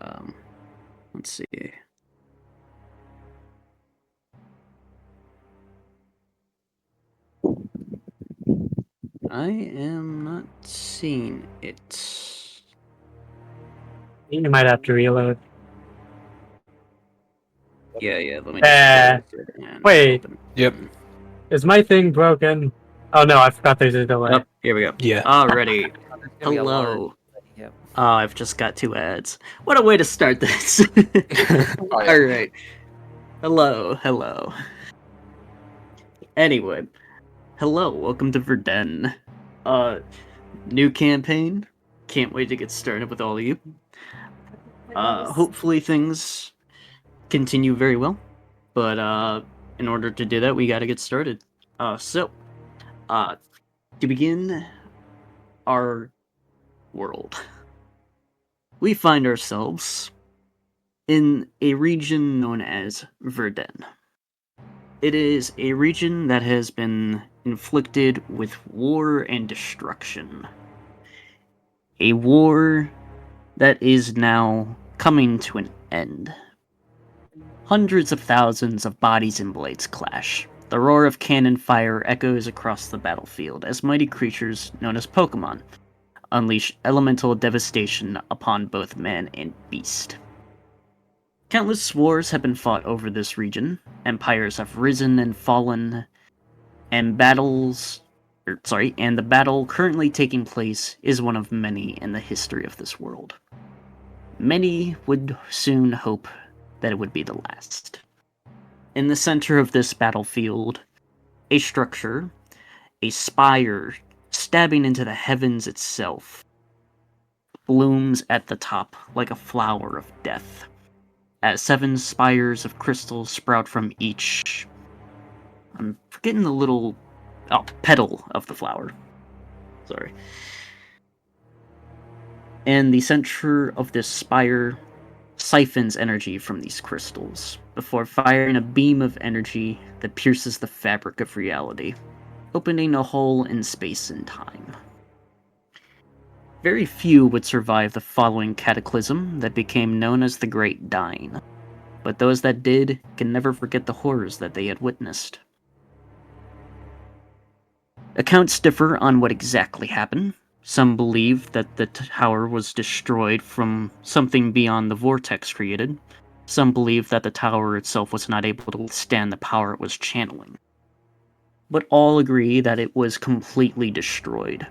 Um, let's see. I am not seeing it. You might have to reload. Yeah. Let me just close it and Wait. open it. Yep. Is my thing broken? Oh no, I forgot there's a delay. Oh, here we go. Yeah. Alrighty. Oh, there's gonna be a large Hello. delay, Yep. Oh, I've just got 2 ads. What a way to start this. Oh, yeah. Alright. Hello. Anyway. Hello, welcome to Verden. New campaign. Can't wait to get started with all of you. Hopefully things continue very well. But in order to do that, we gotta get started. To begin our world, we find ourselves in a region known as Verden. It is a region that has been inflicted with war and destruction. A war that is now coming to an end. Hundreds of thousands of bodies and blades clash. The roar of cannon fire echoes across the battlefield as mighty creatures known as Pokémon unleash elemental devastation upon both man and beast. Countless wars have been fought over this region, empires have risen and fallen, and the battle currently taking place is one of many in the history of this world. Many would soon hope that it would be the last. In the center of this battlefield, a structure, a spire stabbing into the heavens itself, blooms at the top like a flower of death, as 7 spires of crystal sprout from each. I'm forgetting the little petal of the flower. Sorry. And the center of this spire siphons energy from these crystals, before firing a beam of energy that pierces the fabric of reality, opening a hole in space and time. Very few would survive the following cataclysm that became known as the Great Dying, but those that did can never forget the horrors that they had witnessed. Accounts differ on what exactly happened. Some believe that the tower was destroyed from something beyond the vortex created. Some believe that the tower itself was not able to withstand the power it was channeling. But all agree that it was completely destroyed,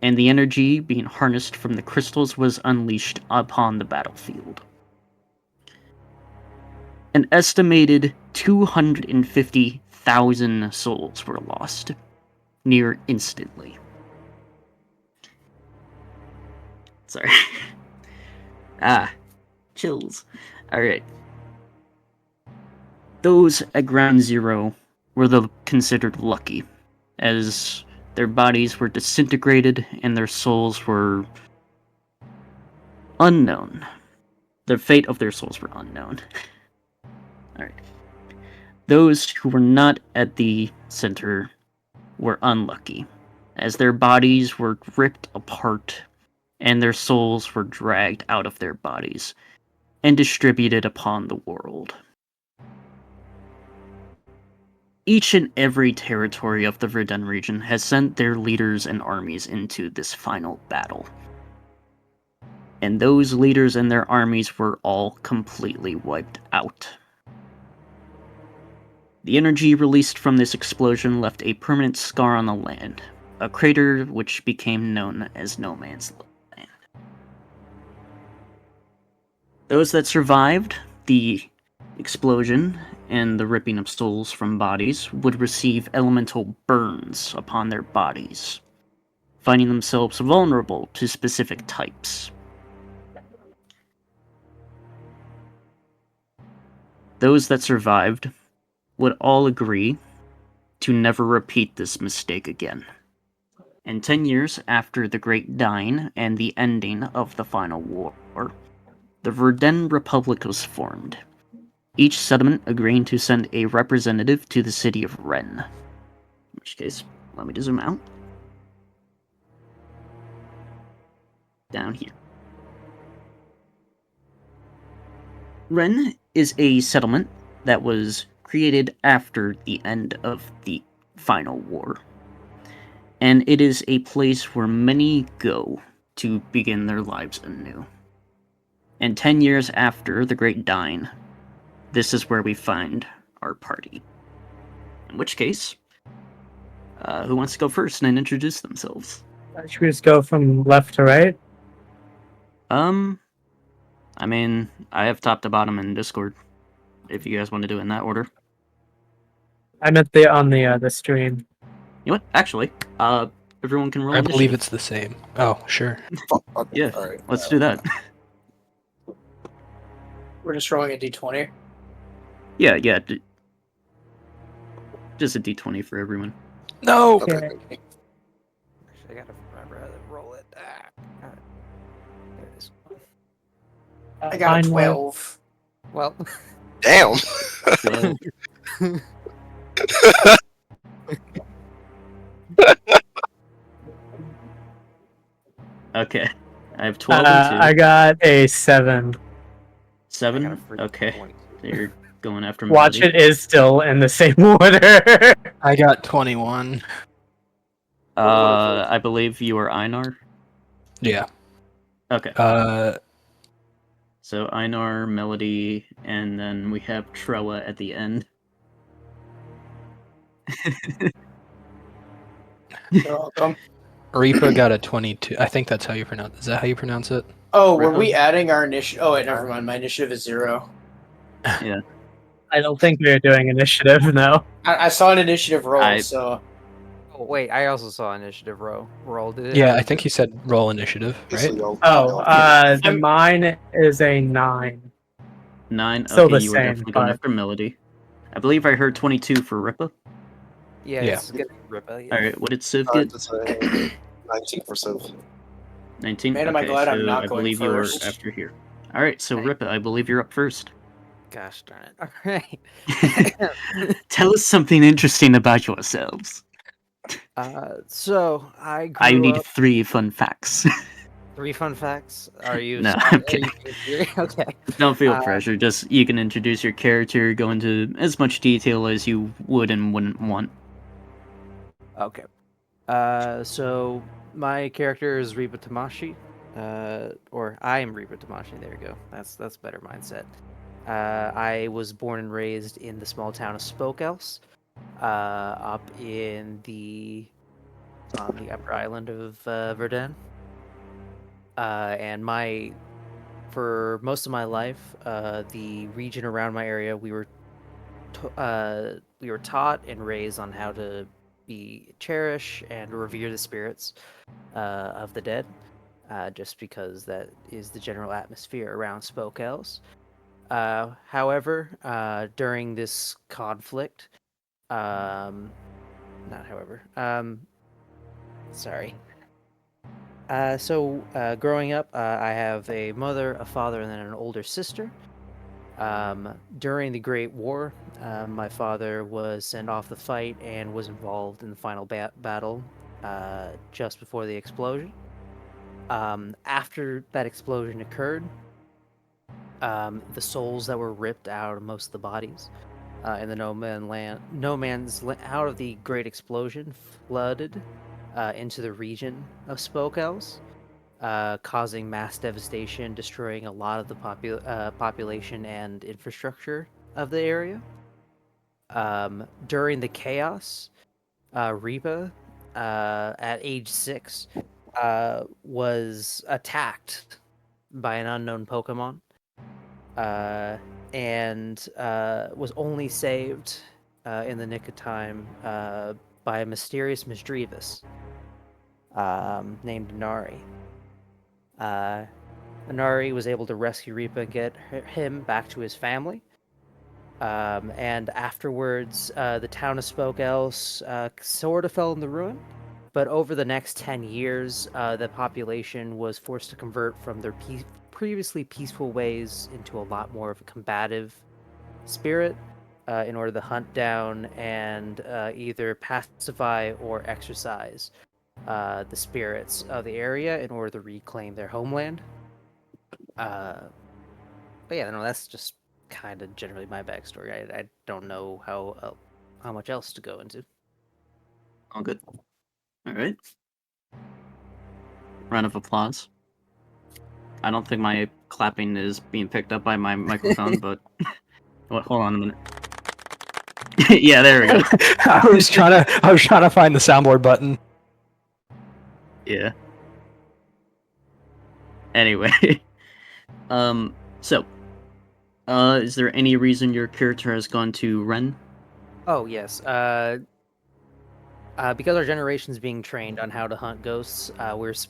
and the energy being harnessed from the crystals was unleashed upon the battlefield. An estimated 250,000 souls were lost, near instantly. Sorry. Chills. Alright. Those at Ground Zero were the considered lucky, as their bodies were disintegrated and their souls were unknown. The fate of their souls were unknown. Alright. Those who were not at the center were unlucky, as their bodies were ripped apart and their souls were dragged out of their bodies and distributed upon the world. Each and every territory of the Verden region has sent their leaders and armies into this final battle. And those leaders and their armies were all completely wiped out. The energy released from this explosion left a permanent scar on the land, a crater which became known as No Man's Land. Those that survived the explosion and the ripping of souls from bodies would receive elemental burns upon their bodies, finding themselves vulnerable to specific types. Those that survived would all agree to never repeat this mistake again. And 10 years after the Great Dying and the ending of the Final War, the Verden Republic was formed, each settlement agreeing to send a representative to the city of Ren. In which case, let me just zoom out. Down here. Ren is a settlement that was created after the end of the final war. And it is a place where many go to begin their lives anew. And 10 years after the Great Dine, this is where we find our party. In which case, who wants to go first and introduce themselves? Should we just go from left to right? I mean, I have top to bottom in Discord. If you guys want to do it in that order. I meant on the stream. You know what? Actually, everyone can roll I initiative. believe it's the same. Oh, sure. Okay, Yeah, all right. let's do that. We're just rolling a d20. Yeah. Just a d20 for everyone. No! Okay. Actually, I gotta remember how to roll it. Alright. There it is. I got a Mine 12. Well, Damn. Well, okay. I have 12 and 2. I got a 7. I got a 7? freaking Okay. 22. So you're going after Watch Melody. it is still in the same order. I got 21. I believe you are Einar. Yeah. Okay. Uh, So Einar, Melody, and then we have Trella at the end. You're welcome. Reaper got a 22. I think that's how you pronounce it. Is that how you pronounce it? Oh, were Right. we adding our initiative? Oh, wait, never mind. My initiative is 0. Yeah. I don't think we're doing initiative, no. I saw an initiative roll, I- so. Oh wait, I also saw initiative roll. Did it? Yeah, I think he said roll initiative, right? Then mine is a 9. 9. Still Okay, the you were same, definitely going but- after Melody. I believe I heard 22 for Ripa. Yeah, Yeah. it's gonna be Ripa. Yeah. Alright, what did Civ All get? right, that's a 19%. 19? Man, am I Okay, glad I'm so not I going believe first. you are after here. Alright, so Right. Ripa, I believe you're up first. Gosh darn it. Alright. Tell us something interesting about yourselves. So I grew I need up. 3 fun facts. 3 fun facts. Are you? No, are I'm you kidding. being serious? Okay. Don't feel Uh, pressure, just you can introduce your character, go into as much detail as you would and wouldn't want. Okay. So my character is Reba Tamashi. Or I am Reba Tamashi. There you go. That's better mindset. I was born and raised in the small town of Spokels, up in on the upper island of Verden. And for most of my life, the region around my area, we were taught and raised on how to cherish and revere the spirits of the dead, just because that is the general atmosphere around Spokels. However, during this conflict, not however, sorry. Growing up, I have a mother, a father, and then an older sister. During the Great War, my father was sent off the fight and was involved in the final battle just before the explosion. After that explosion occurred, the souls that were ripped out of most of the bodies in the no man's land out of the Great Explosion flooded into the region of Spokels, causing mass devastation, destroying a lot of the population and infrastructure of the area. During the chaos, Reba, at age 6, was attacked by an unknown Pokémon, and was only saved in the nick of time by a mysterious Misdreavus named Inari. Inari was able to rescue Reaper and get him back to his family. And afterwards, the town of Spokels sort of fell into ruin. But over the next 10 years, the population was forced to convert from their previously peaceful ways into a lot more of a combative spirit in order to hunt down and either pacify or exorcise the spirits of the area in order to reclaim their homeland. But yeah, no, that's just kind of generally my backstory. I don't know how much else to go into. All good. All right. Round of applause. I don't think my clapping is being picked up by my microphone, but hold on a minute. Yeah, there we go. I was trying to find the soundboard button. Yeah. Anyway, so, is there any reason your character has gone to Ren? Oh yes. Because our generation's being trained on how to hunt ghosts,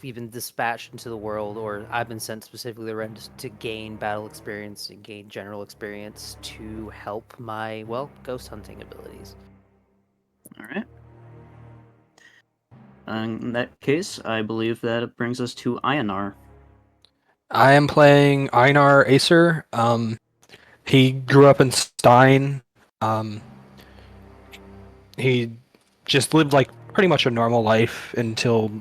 we've been dispatched into the world, or I've been sent specifically to gain battle experience and gain general experience to help my, well, ghost hunting abilities. All right. In that case, I believe that it brings us to Ionar. I am playing Einar Acer. He grew up in Stein. He just lived like pretty much a normal life until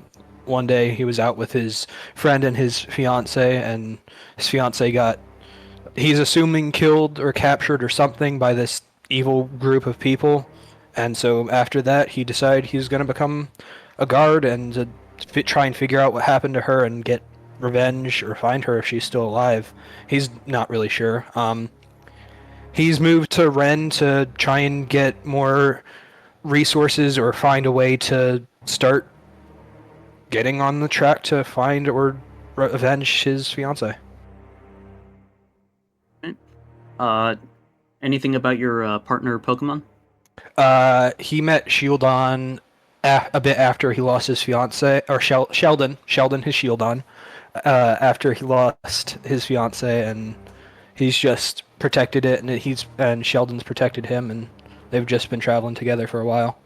one day he was out with his friend and his fiance, and his fiance got, he's assuming, killed or captured or something by this evil group of people. And so after that, he decided he's going to become a guard and try and figure out what happened to her and get revenge or find her if she's still alive. He's not really sure. He's moved to Ren to try and get more resources or find a way to start getting on the track to find or avenge his fiance. Anything about your partner Pokemon? He met Shieldon a bit after he lost his fiance, or Sheldon, his Shieldon, after he lost his fiance, and he's just protected it, and Sheldon's protected him, and they've just been traveling together for a while.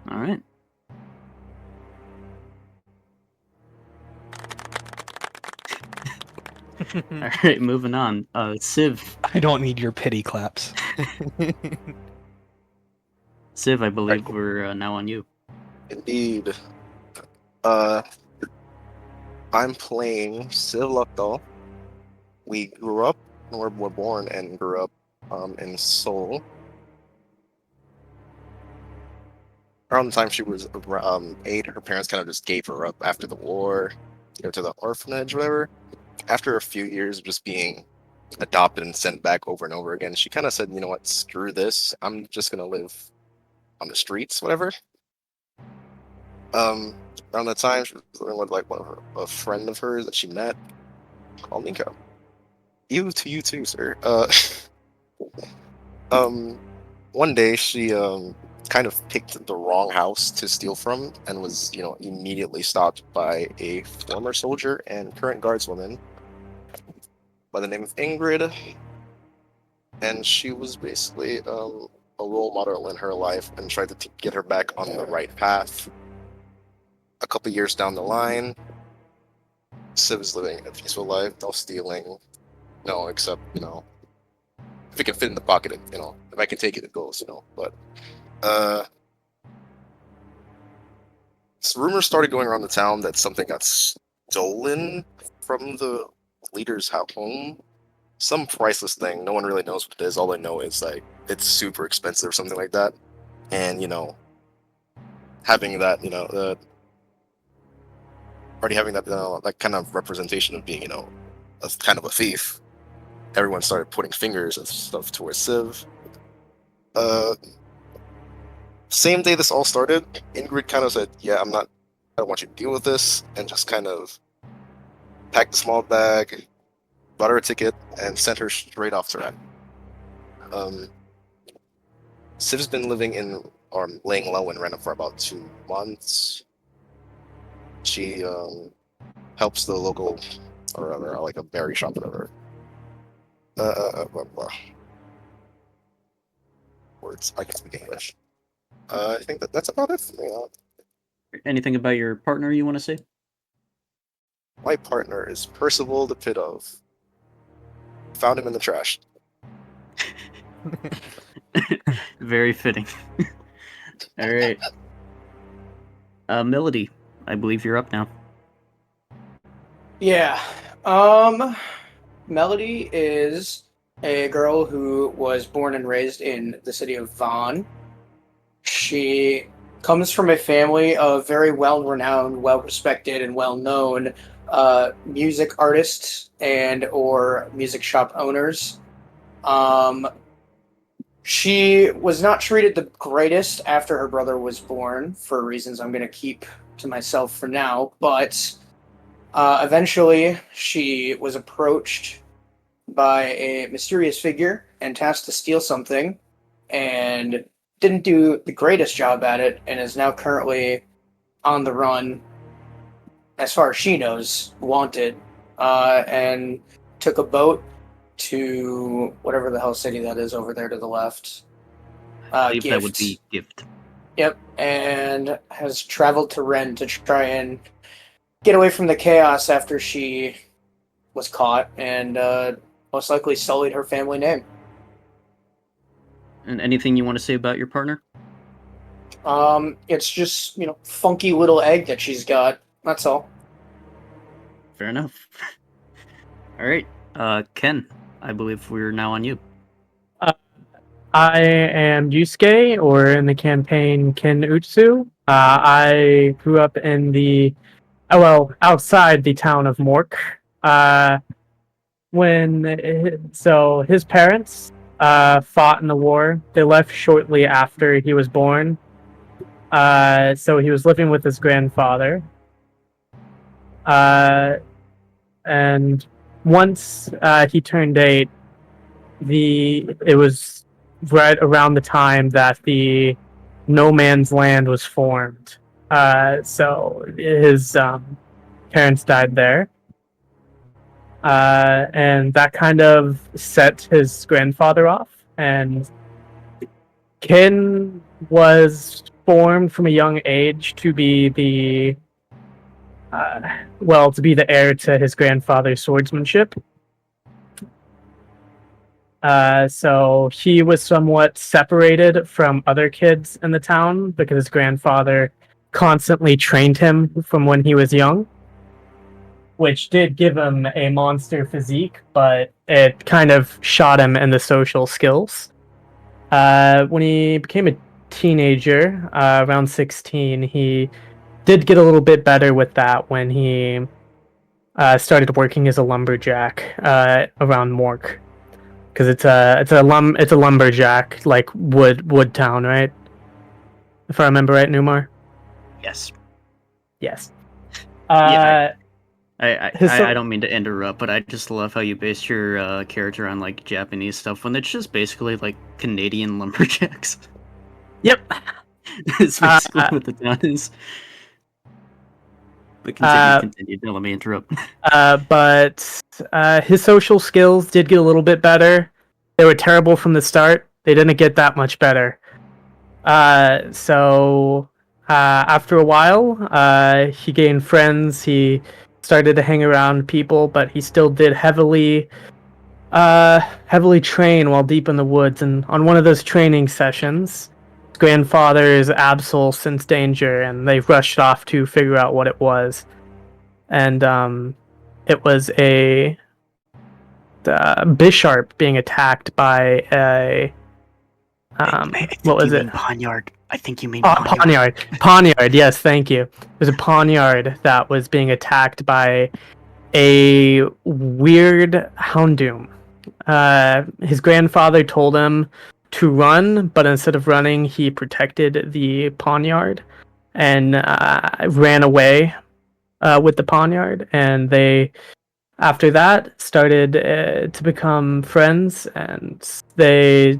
All right. All right, moving on. Civ. I don't need your pity claps. Civ, I believe we're now on you. Indeed. I'm playing Civ Luctal. We grew up, were born and grew up in Seoul. Around the time she was 8, her parents kind of just gave her up after the war, to the orphanage, whatever. After a few years of just being adopted and sent back over and over again, she kind of said, you know what, screw this. I'm just going to live on the streets, whatever. Around that time, she was living with like a friend of hers that she met called Nico. You too, sir. One day she kind of picked the wrong house to steal from and was, immediately stopped by a former soldier and current guardswoman by the name of Ingrid. And she was basically a role model in her life and tried to get her back on the right path. A couple years down the line, Civ is living a peaceful life, no stealing, no, except, if it can fit in the pocket, if I can take it, it goes, but, so rumors started going around the town that something got stolen from the leader's home. Some priceless thing. No one really knows what it is. All they know is like it's super expensive or something like that. And having that, already having that, that kind of representation of being, a kind of a thief. Everyone started putting fingers and stuff towards Civ. Same day this all started, Ingrid kind of said, yeah, I don't want you to deal with this, and just kind of packed a small bag, bought her a ticket, and sent her straight off to Ren. Civ's been living or laying low in Ren for about 2 months. She helps the local, or rather, like a berry shop, whatever. Words, I can speak English. I think that's about it for me. Anything about your partner you want to say? My partner is Percival the Pit-Of. Found him in the trash. Very fitting. All right. Melody, I believe you're up now. Yeah. Melody is a girl who was born and raised in the city of Vaughn. She comes from a family of very well-renowned, well-respected, and well-known music artists and or music shop owners. Um, she was not treated the greatest after her brother was born, for reasons I'm going to keep to myself for now. But eventually, she was approached by a mysterious figure and tasked to steal something, and didn't do the greatest job at it, and is now currently on the run, as far as she knows, wanted, and took a boat to whatever the hell city that is over there to the left. I believe that would Gift. be Gift. Yep, and has traveled to Ren to try and get away from the chaos after she was caught and most likely sullied her family name. And anything you want to say about your partner? It's just, funky little egg that she's got. That's all. Fair enough. All right, Ken, I believe we're now on you. I am Yusuke, or in the campaign Ken Utsu. I grew up in outside the town of Mork. So his parents fought in the war. They left shortly after he was born. So he was living with his grandfather. And once he turned 8, it was right around the time that the No Man's Land was formed. So his parents died there. And that kind of set his grandfather off. And Ken was formed from a young age to be the heir to his grandfather's swordsmanship. So he was somewhat separated from other kids in the town because his grandfather constantly trained him from when he was young, which did give him a monster physique, but it kind of shot him in the social skills. When he became a teenager, around 16, he did get a little bit better with that when he started working as a lumberjack around Mork, because it's a lumberjack, like wood town, right? If I remember right, Numar. Yes. Yes. Yeah, I don't mean to interrupt, but I just love how you based your character on like Japanese stuff when it's just basically like Canadian lumberjacks. Yep. It's basically what the town is. But continue. Don't let me interrupt. But his social skills did get a little bit better. They were terrible from the start. They didn't get that much better. So after a while, he gained friends. He started to hang around people, but he still did heavily train while deep in the woods. And on one of those training sessions, his grandfather's Absol sensed danger, and they rushed off to figure out what it was. And it was a Bisharp being attacked by a what was it? Poniard. I think you mean Poniard. Poniard, yes, thank you. There's a Poniard that was being attacked by a weird Houndoom. His grandfather told him to run, but instead of running, he protected the Poniard and ran away with the Poniard. And they, after that, started to become friends, and they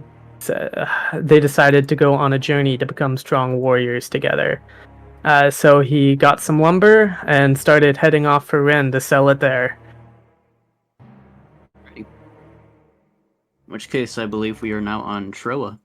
decided to go on a journey to become strong warriors together. So he got some lumber and started heading off for Ren to sell it there. In which case, I believe we are now on Troa.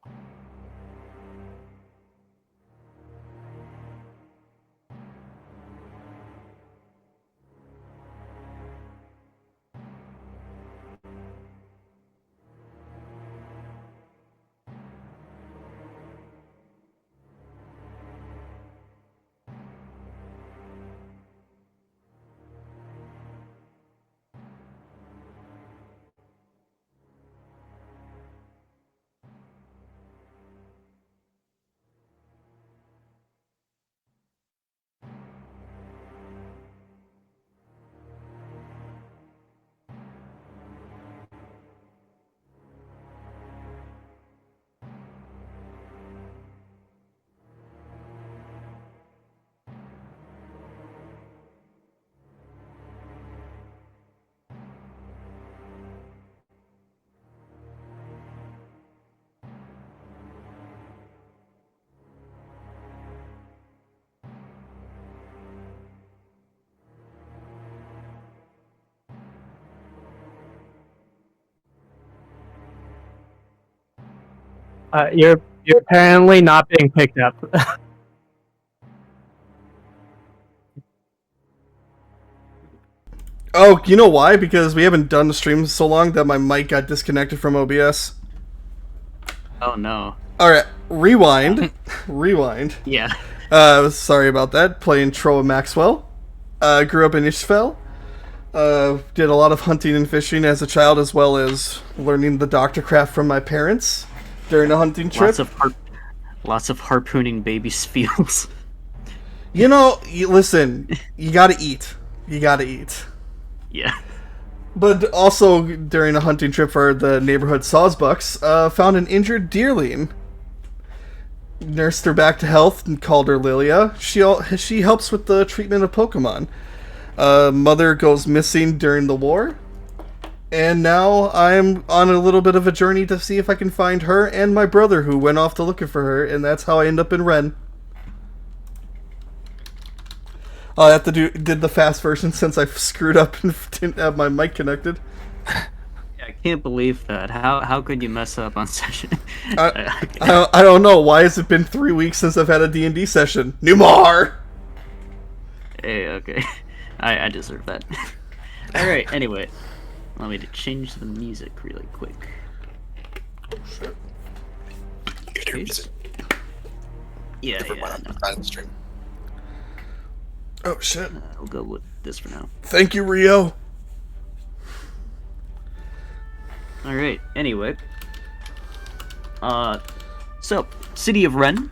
You're apparently not being picked up. Oh, you know why? Because we haven't done the stream so long that my mic got disconnected from OBS. Oh no. Alright, rewind. Rewind. Yeah. Sorry about that. Playing Troa Maxwell. Grew up in Ishfel. Did a lot of hunting and fishing as a child, as well as learning the doctor craft from my parents during a hunting trip. Lots of harpooning baby spiels. You know, listen, you gotta eat. You gotta eat. Yeah. But also, during a hunting trip for the neighborhood sawsbucks, found an injured deerling. Nursed her back to health and called her Lilia. She helps with the treatment of Pokémon. Mother goes missing during the war. And now I'm on a little bit of a journey to see if I can find her and my brother who went off to looking for her, and that's how I end up in Ren. I have to did the fast version since I screwed up and didn't have my mic connected. Yeah, I can't believe that. How could you mess up on session? I don't know. Why has it been 3 weeks since I've had a D&D session? Numar! Hey, okay. I deserve that. Alright, anyway. Allow me to change the music really quick. Okay. Yeah, no. Oh shit. I'll go with this for now. Thank you, Rio. Alright, anyway. So, City of Ren.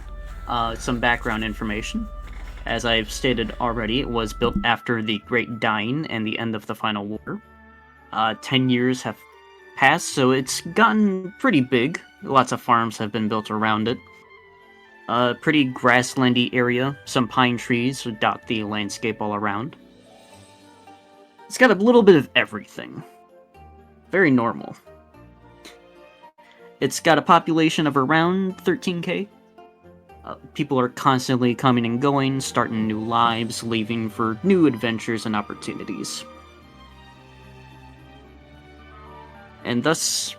Some background information. As I've stated already, it was built after the Great Dying and the end of the Final War. 10 years have passed, so it's gotten pretty big. Lots of farms have been built around it. Pretty grasslandy area. Some pine trees dot the landscape all around. It's got a little bit of everything. Very normal. It's got a population of around 13k. People are constantly coming and going, starting new lives, leaving for new adventures and opportunities. And thus,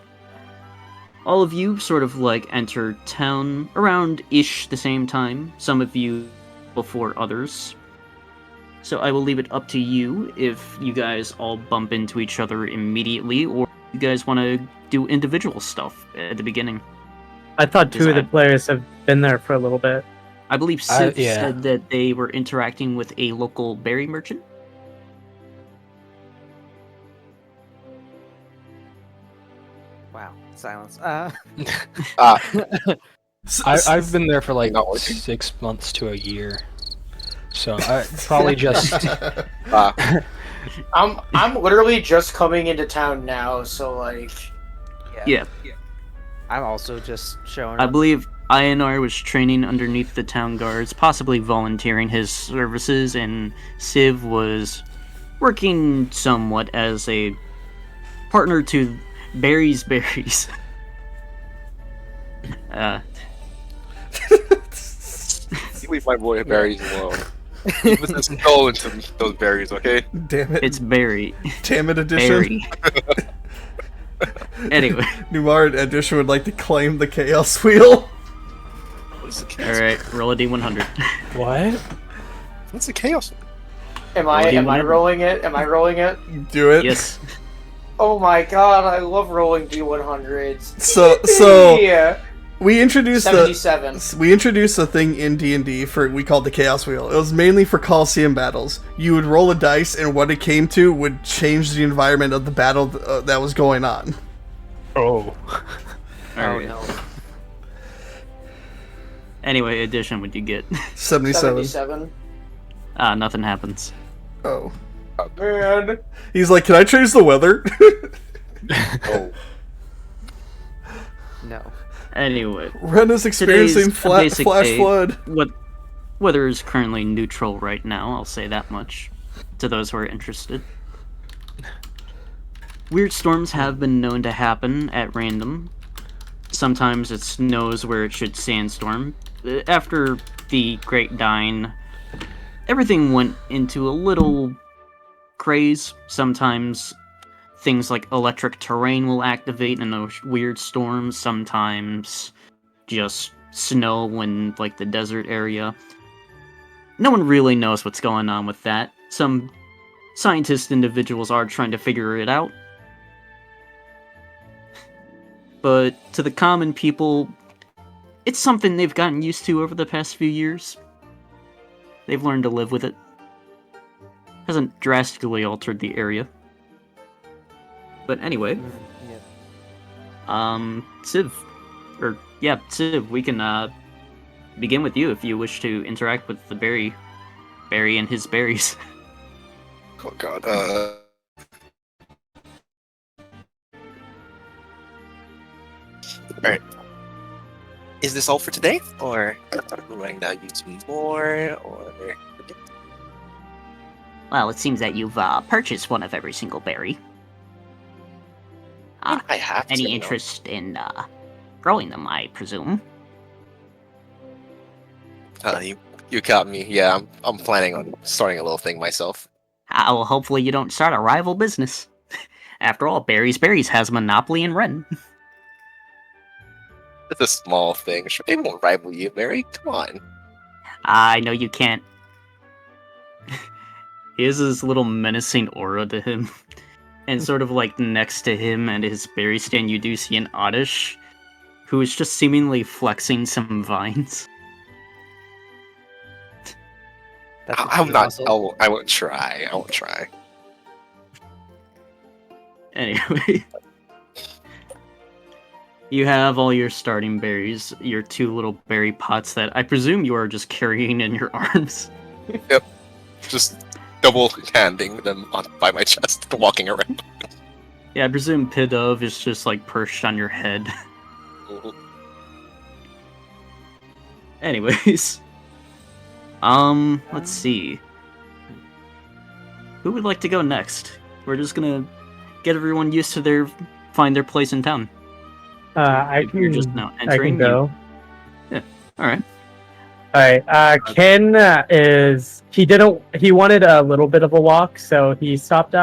all of you sort of like enter town around-ish the same time, some of you before others. So I will leave it up to you if you guys all bump into each other immediately, or you guys want to do individual stuff at the beginning. I thought two of the players have been there for a little bit. I believe Sid said that they were interacting with a local berry merchant. Wow, silence. I've been there for like 6 months to a year, so I probably just. I'm literally just coming into town now, so like. Yeah. I'm also just showing I up. believe INR was training underneath the town guards, possibly volunteering his services, and Civ was working somewhat as a partner to Barry's Berries. You leave my boy berries alone. Put this soul into those berries, okay? Damn it. It's Barry. Damn it edition. Barry. Anyway. Numar edition would like to claim the Chaos Wheel. What is the chaos? Alright, roll a d100. What? What's the chaos? Am I rolling it? Am I rolling it? Do it. Yes. Oh my god, I love rolling D100s. So Yeah. we introduced 77. we introduced a thing in D&D we called the Chaos Wheel. It was mainly for Coliseum battles. You would roll a dice, and what it came to would change the environment of the battle that was going on. Oh. Alright. no. Anyway, addition, what'd you get? 77. 77. Nothing happens. Oh. Man. He's like, can I change the weather? Oh. No. Anyway, Ren is experiencing Today's a basic flash day. flood. Weather is currently neutral right now, I'll say that much, to those who are interested. Weird storms have been known to happen at random. Sometimes it snows where it should sandstorm. After the Great Dying, everything went into a little craze. Sometimes things like electric terrain will activate in those weird storms. Sometimes just snow in like the desert area. No one really knows what's going on with that. Some scientist individuals are trying to figure it out. But to the common people, it's something they've gotten used to over the past few years. They've learned to live with it. Hasn't drastically altered the area. But anyway, Yeah. Civ. Civ, we can begin with you if you wish to interact with the Barry and his berries. Oh god. Alright. Is this all for today? Or am I now using more? Or Well, it seems that you've purchased one of every single berry. I have to, Any you know. interest in growing them, I presume? You caught me. Yeah, I'm planning on starting a little thing myself. Well, hopefully you don't start a rival business. After all, Berries has a monopoly in Ren. It's a small thing. Sure, they won't rival you, Mary. Come on. I know you can't. He has this little menacing aura to him. And sort of like next to him and his berry stand, you do see an Oddish, who is just seemingly flexing some vines. That's a I'm cheap not. muscle. I won't try. I won't try. Anyway. You have all your starting berries, your 2 little berry pots that I presume you are just carrying in your arms. Just double handing them by my chest, walking around. Yeah, I presume Pidove is just like perched on your head. Anyways. Let's see. Who would like to go next? We're just gonna get everyone used to find their place in town. You're just now I can entering. go. Alright. Alright, Ken he wanted a little bit of a walk, so he stopped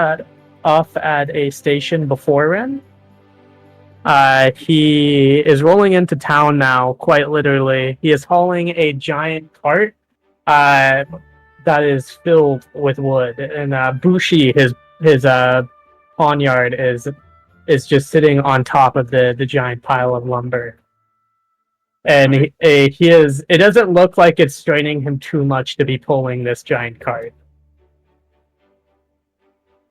off at a station before Ren. He is rolling into town now, quite literally. He is hauling a giant cart that is filled with wood, and Bushi, his pawnyard, is just sitting on top of the giant pile of lumber. And it doesn't look like it's straining him too much to be pulling this giant cart.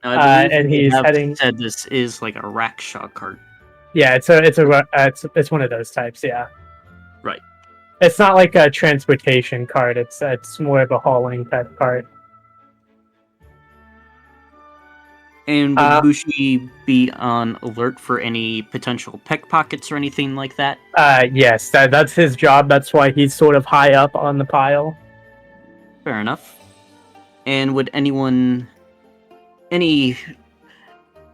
I believe and they he's have heading. said this is like a rickshaw cart. Yeah, it's one of those types. Yeah, Right. it's not like a transportation cart. It's more of a hauling type cart. And would Bushi be on alert for any potential pickpockets or anything like that? Yes, that's his job. That's why he's sort of high up on the pile. Fair enough. And would any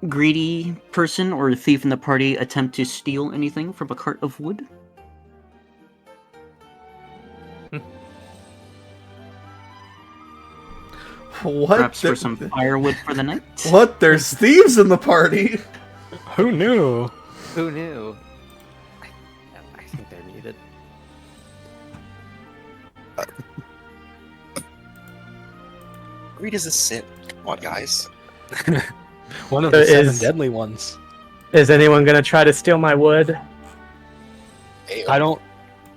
greedy person or thief in the party attempt to steal anything from a cart of wood? What? Perhaps for some firewood for the night? What? There's thieves in the party. Who knew? Who knew? I think they're muted. Greed is a sin. Come on, guys. One of the So 7 deadly ones. Is anyone gonna try to steal my wood? Hey, I don't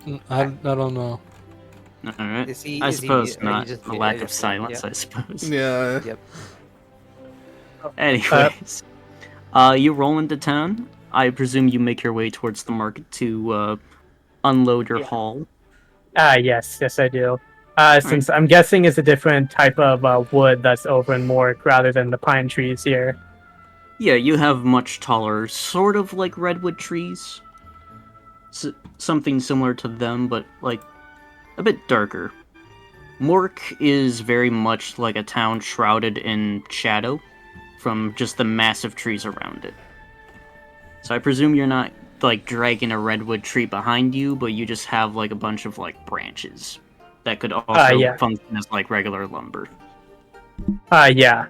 know. Alright. Is he? I is he suppose mute? Or he not. just A muted? lack I of just- silence, yeah. I suppose. Yeah. Yep. Anyways. You roll into town. I presume you make your way towards the market to unload your haul. Yes, I do. Since I'm guessing it's a different type of wood that's over in Mork rather than the pine trees here. Yeah, you have much taller, sort of like redwood trees. Something similar to them, but like a bit darker. Mork is very much like a town shrouded in shadow from just the massive trees around it. So I presume you're not like dragging a redwood tree behind you, but you just have like a bunch of like branches that could also Yeah. function as like regular lumber. Yeah.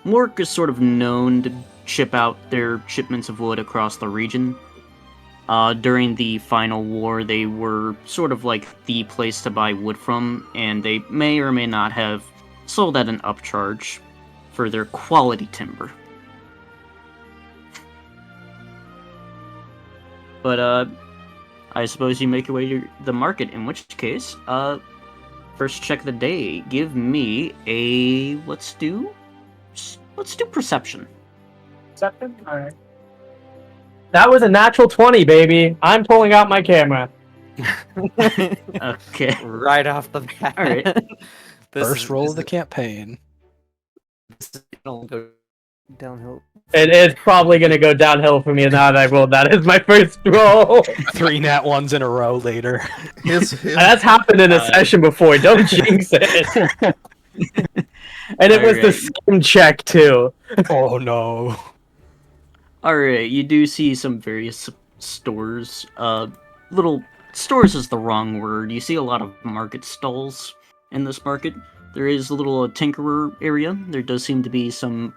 Mork is sort of known to ship out their shipments of wood across the region. During the final war, they were sort of like the place to buy wood from, and they may or may not have sold at an upcharge for their quality timber. But, I suppose you make your way to the market, in which case, first check of the day. Give me a... let's do perception. Perception? Alright. That was a natural 20, baby. I'm pulling out my camera. Okay. Right off the bat. All right. First roll of the campaign. It'll go downhill. It is probably going to go downhill for me now that I rolled that as my first roll. 3 nat 1s in a row later. That's happened in a session before. Don't jinx it. And it was the same check, too. Oh, no. Alright, you do see some various stores. Little... stores is the wrong word. You see a lot of market stalls in this market. There is a little tinkerer area. There does seem to be some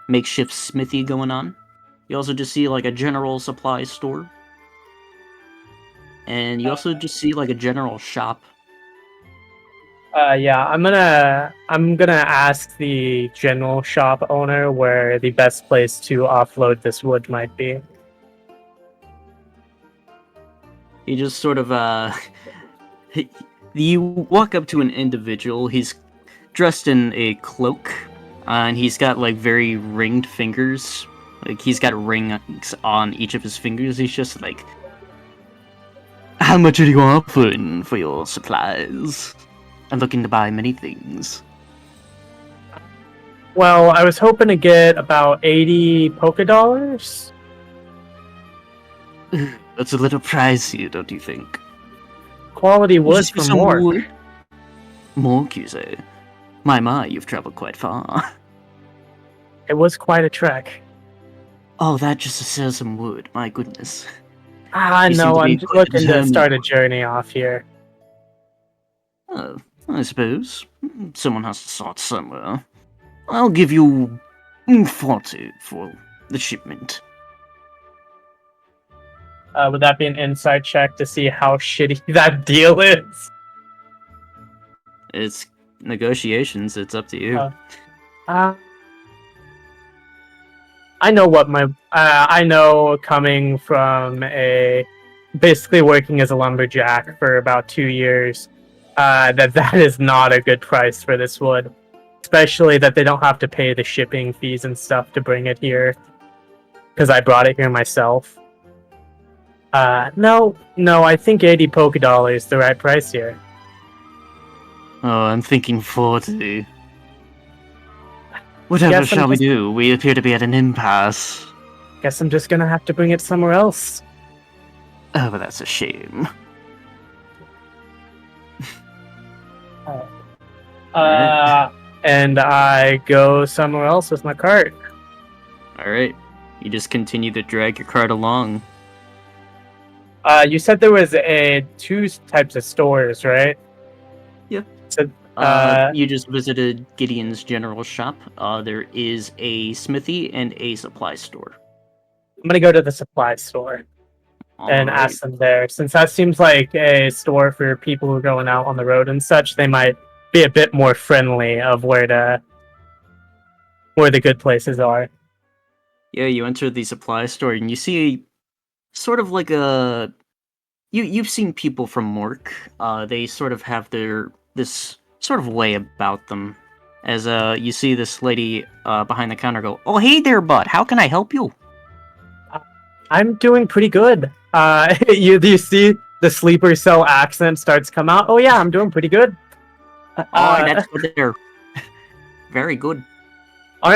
makeshift smithy going on. You also just see like a general supply store. And you also just see like a general shop. Yeah, I'm gonna ask the general shop owner where the best place to offload this wood might be. He just sort of you walk up to an individual. He's dressed in a cloak, and he's got like very ringed fingers. Like he's got rings on each of his fingers. He's just like, "How much are you offering for your supplies? I'm looking to buy many things." Well, I was hoping to get about 80 polka dollars. That's a little pricey, don't you think? Quality wood Just for some more. wood? Mork, you say? My, you've traveled quite far. It was quite a trek. Oh, that just to sell some wood. My goodness. I You seem know, to be I'm quite looking to determined. start a journey off here. Oh, I suppose. Someone has to start somewhere. I'll give you 40 for the shipment. Would that be an inside check to see how shitty that deal is? It's negotiations. It's up to you. I know what I know coming from basically working as a lumberjack for about 2 years, that is not a good price for this wood. Especially that they don't have to pay the shipping fees and stuff to bring it here. Because I brought it here myself. No, I think 80 polka dollars is the right price here. Oh, I'm thinking 40. Whatever Guess I'm shall we just- do? We appear to be at an impasse. Guess I'm just gonna have to bring it somewhere else. Oh, but that's a shame. And I go somewhere else with my cart. Alright. You just continue to drag your cart along. You said there was two types of stores, right? Yep. So, You just visited Gideon's general shop. There is a smithy and a supply store. I'm gonna go to the supply store and Alright. ask them there. Since that seems like a store for people who are going out on the road and such, they might be a bit more friendly of where the good places are. Yeah, you enter the supply store and you see sort of like a... You've seen people from work. They sort of have this sort of way about them. As you see this lady behind the counter go, "Oh, hey there, bud. How can I help you?" I'm doing pretty good. You see the sleeper cell accent starts to come out. Oh yeah, I'm doing pretty good. Oh, that's good there. Very good.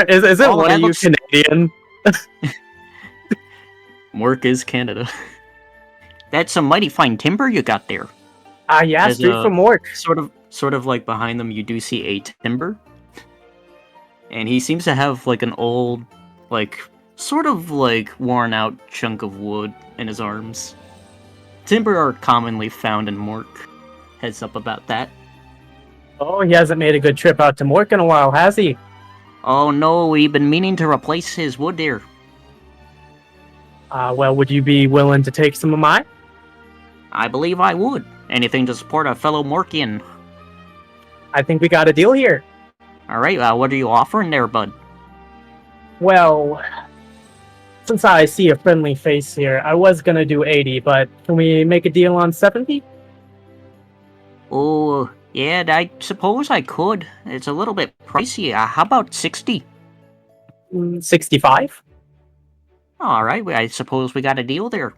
Is it Oh, one that of you looks- Canadian? Work is Canada. That's some mighty fine timber you got there. Yeah, As, straight from work. Sort of like behind them, you do see a timber. And he seems to have like an old, like, sort of like worn out chunk of wood in his arms. Timber are commonly found in Mork. Heads up about that. Oh, he hasn't made a good trip out to Mork in a while, has he? Oh no, we've been meaning to replace his wood there. Well, would you be willing to take some of mine? I believe I would. Anything to support a fellow Morkian. I think we got a deal here. Alright, what are you offering there, bud? Well, since I see a friendly face here, I was gonna do 80, but can we make a deal on 70? Oh, yeah, I suppose I could. It's a little bit pricey. How about 60? 65? Alright, I suppose we got a deal there.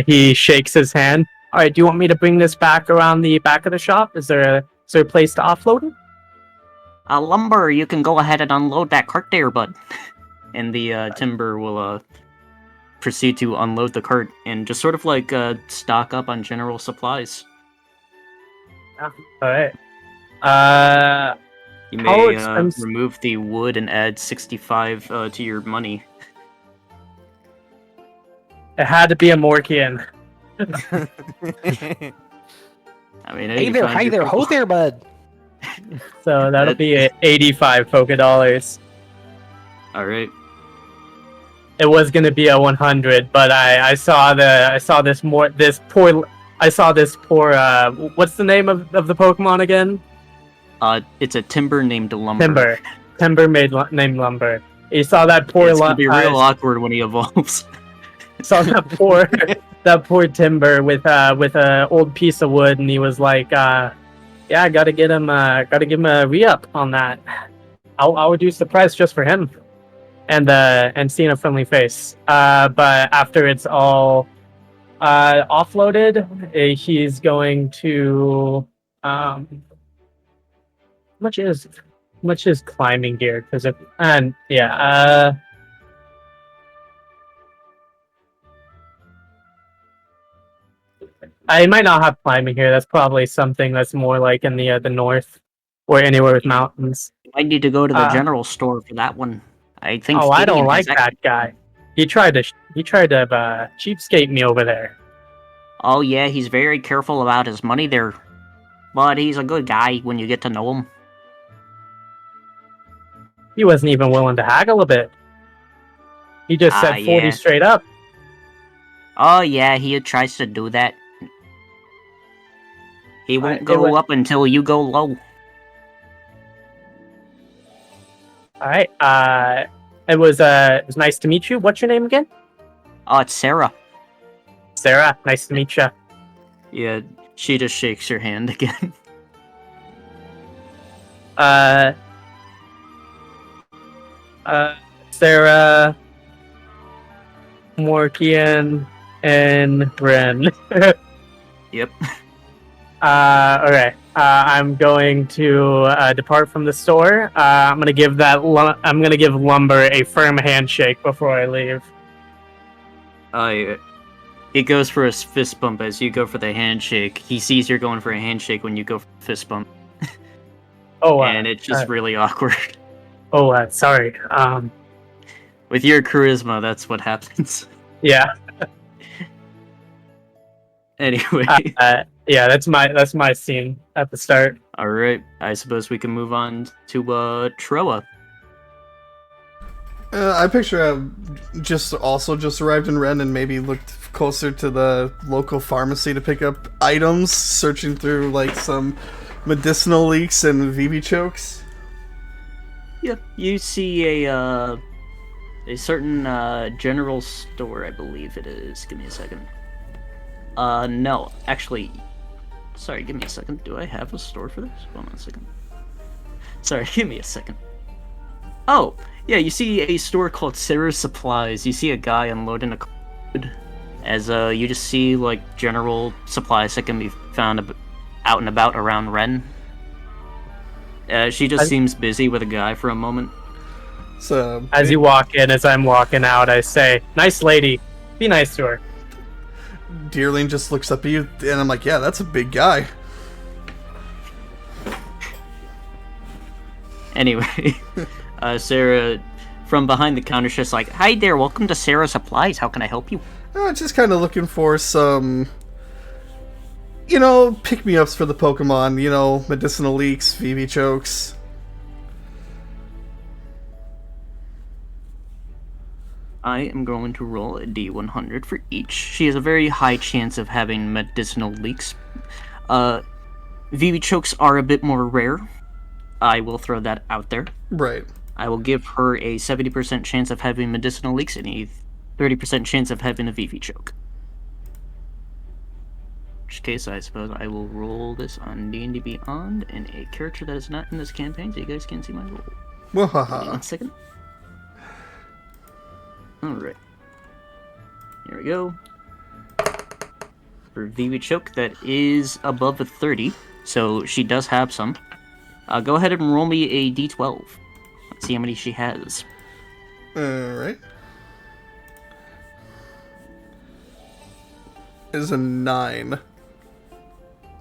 He shakes his hand. Alright, do you want me to bring this back around the back of the shop? Is there a place to offload it? Lumber, you can go ahead and unload that cart there, bud. And the timber will proceed to unload the cart and just sort of like stock up on general supplies. Alright. You How may expensive- remove the wood and add 65 to your money. It had to be a Morkian. I mean, Hey you there, find hi your there, people. ho there, bud. So that'll be 85 polka dollars. Alright. It was gonna be a 100, but I saw this poor what's the name of the Pokemon again? It's a timber named Lumber. Timber named Lumber. You saw that poor It's gonna be real awkward when he evolves. saw that poor Timber with a old piece of wood, and he was like, yeah, I gotta give him a re-up on that. I'll reduce the price just for him, and seeing a friendly face. But after it's all offloaded, he's going to how much is climbing gear? Because I might not have climbing here. That's probably something that's more like in the north or anywhere with mountains. You might need to go to the general store for that one. I think. Oh, I don't Gideon like has that guy. He tried to cheapskate me over there. Oh yeah, he's very careful about his money there. But he's a good guy when you get to know him. He wasn't even willing to haggle a bit. He just said 40 yeah. straight up. Oh yeah, he tries to do that. He won't go up until you go low. Alright, it was nice to meet you. What's your name again? Oh, it's Sarah. Sarah, nice to meet you. Yeah, she just shakes your hand again. Sarah, Morkian, and Ren. Yep. Okay. I'm going to depart from the store. I'm gonna give Lumber a firm handshake before I leave. He goes for a fist bump as you go for the handshake. He sees you're going for a handshake when you go for a fist bump. And it's just really awkward. Oh, sorry. With your charisma, that's what happens. Yeah. Anyway. Yeah, that's my scene at the start. Alright, I suppose we can move on to Troa. I picture just arrived in Ren and maybe looked closer to the local pharmacy to pick up items, searching through like some medicinal leeks and VB chokes. Yep, you see a certain general store, I believe it is. Give me a second. No, actually, sorry, give me a second. Do I have a store for this? Hold on a second. Sorry, give me a second. Oh, yeah, you see a store called Sarah's Supplies. You see a guy unloading a card as you just see like general supplies that can be found out and about around Ren. She just seems busy with a guy for a moment. So as you walk in, as I'm walking out, I say, "Nice lady, be nice to her." Deerling just looks up at you, and I'm like, "Yeah, that's a big guy." Anyway, Sarah, from behind the counter, just like, "Hi there, welcome to Sarah's Supplies. How can I help you?" Just kind of looking for some, pick-me-ups for the Pokemon. Medicinal leeks, VV chokes. I am going to roll a D100 for each. She has a very high chance of having medicinal leaks. VV chokes are a bit more rare. I will throw that out there. Right. I will give her a 70% chance of having medicinal leaks and a 30% chance of having a VV choke. In which case, I suppose I will roll this on D&D Beyond and a character that is not in this campaign, so you guys can see my roll. Give me Wahaha. 1 second. Alright. Here we go. For VV choke, that is above a 30, so she does have some. Go ahead and roll me a D12. Let's see how many she has. Alright. Is a 9.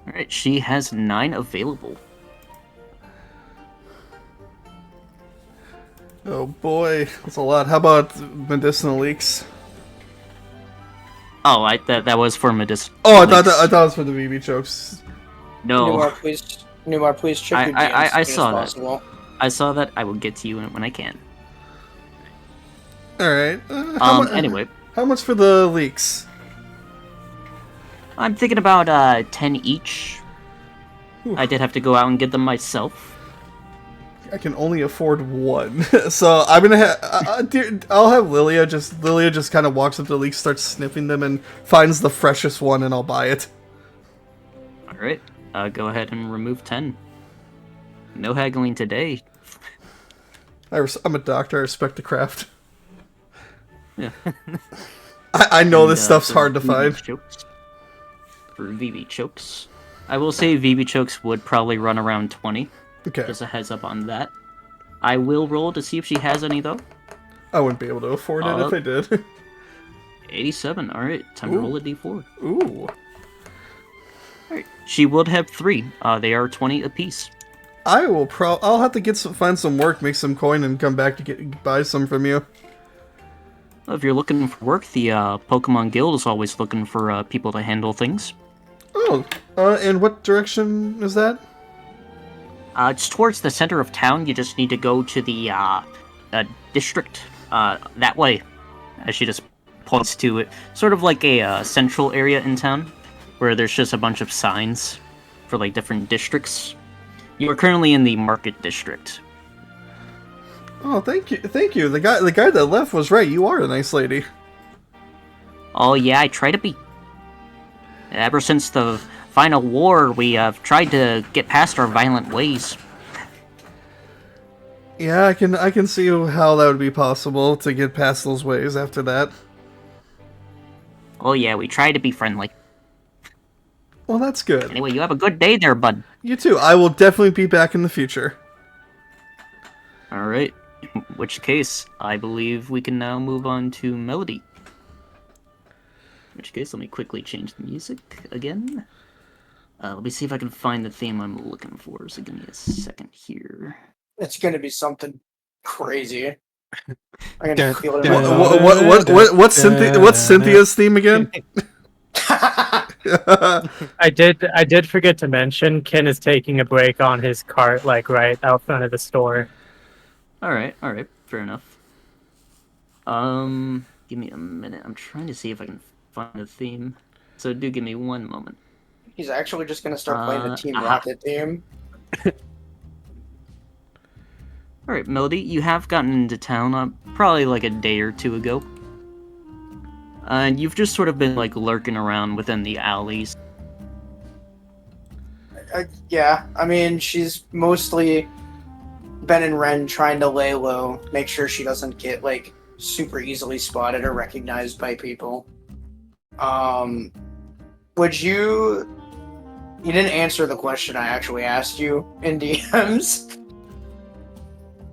Alright, she has 9 available. Oh boy, that's a lot. How about medicinal leaks? Oh, that was for medicinal. Oh, I thought it was for the BB chokes. No, Newmar, please check your DMs I as soon saw as that. possible. I saw that. I will get to you when I can. Alright. Anyway, How much for the leaks? I'm thinking about 10 each. Oof. I did have to go out and get them myself. I can only afford one, so I'm gonna have. I'll have Lilia just kind of walks up to the leaks, starts sniffing them, and finds the freshest one, and I'll buy it. All right, go ahead and remove 10. No haggling today. I'm a doctor. I respect the craft. Yeah. I know this And, stuff's for hard to VV find. Chokes, for VV chokes, I will say VV chokes would probably run around 20. Okay. Just a heads up on that. I will roll to see if she has any though. I wouldn't be able to afford it if I did. 87. All right, time to Ooh. roll a d4. Ooh. All right, she would have 3. They are 20 apiece. I'll have to find some work, make some coin, and come back to buy some from you. Well, if you're looking for work, the Pokemon Guild is always looking for people to handle things. Oh, and what direction is that? It's towards the center of town. You just need to go to the district that way. As she just points to it, sort of like a central area in town, where there's just a bunch of signs for like different districts. You are currently in the market district. Oh, thank you. The guy that left was right. You are a nice lady. Oh yeah, I try to be. Ever since the final war, we have tried to get past our violent ways. Yeah, I can see how that would be possible to get past those ways after that. Oh yeah, we try to be friendly. Well, that's good. Anyway, you have a good day there, bud. You too. I will definitely be back in the future. Alright, in which case, I believe we can now move on to Melody. In which case, let me quickly change the music again. Let me see if I can find the theme I'm looking for, so give me a second here. It's gonna be something crazy. I can feel it in my What's Cynthia's theme again? I did forget to mention Ken is taking a break on his cart, like right out front of the store. Alright, fair enough. Give me a minute. I'm trying to see if I can find a theme. So do give me one moment. He's actually just gonna start playing the Team aha. Rocket theme. Alright, Melody, you have gotten into town probably like a day or two ago. And you've just sort of been like lurking around within the alleys. Yeah, I mean, she's mostly been in Ren trying to lay low, make sure she doesn't get like super easily spotted or recognized by people. Would you didn't answer the question I actually asked you in DMs.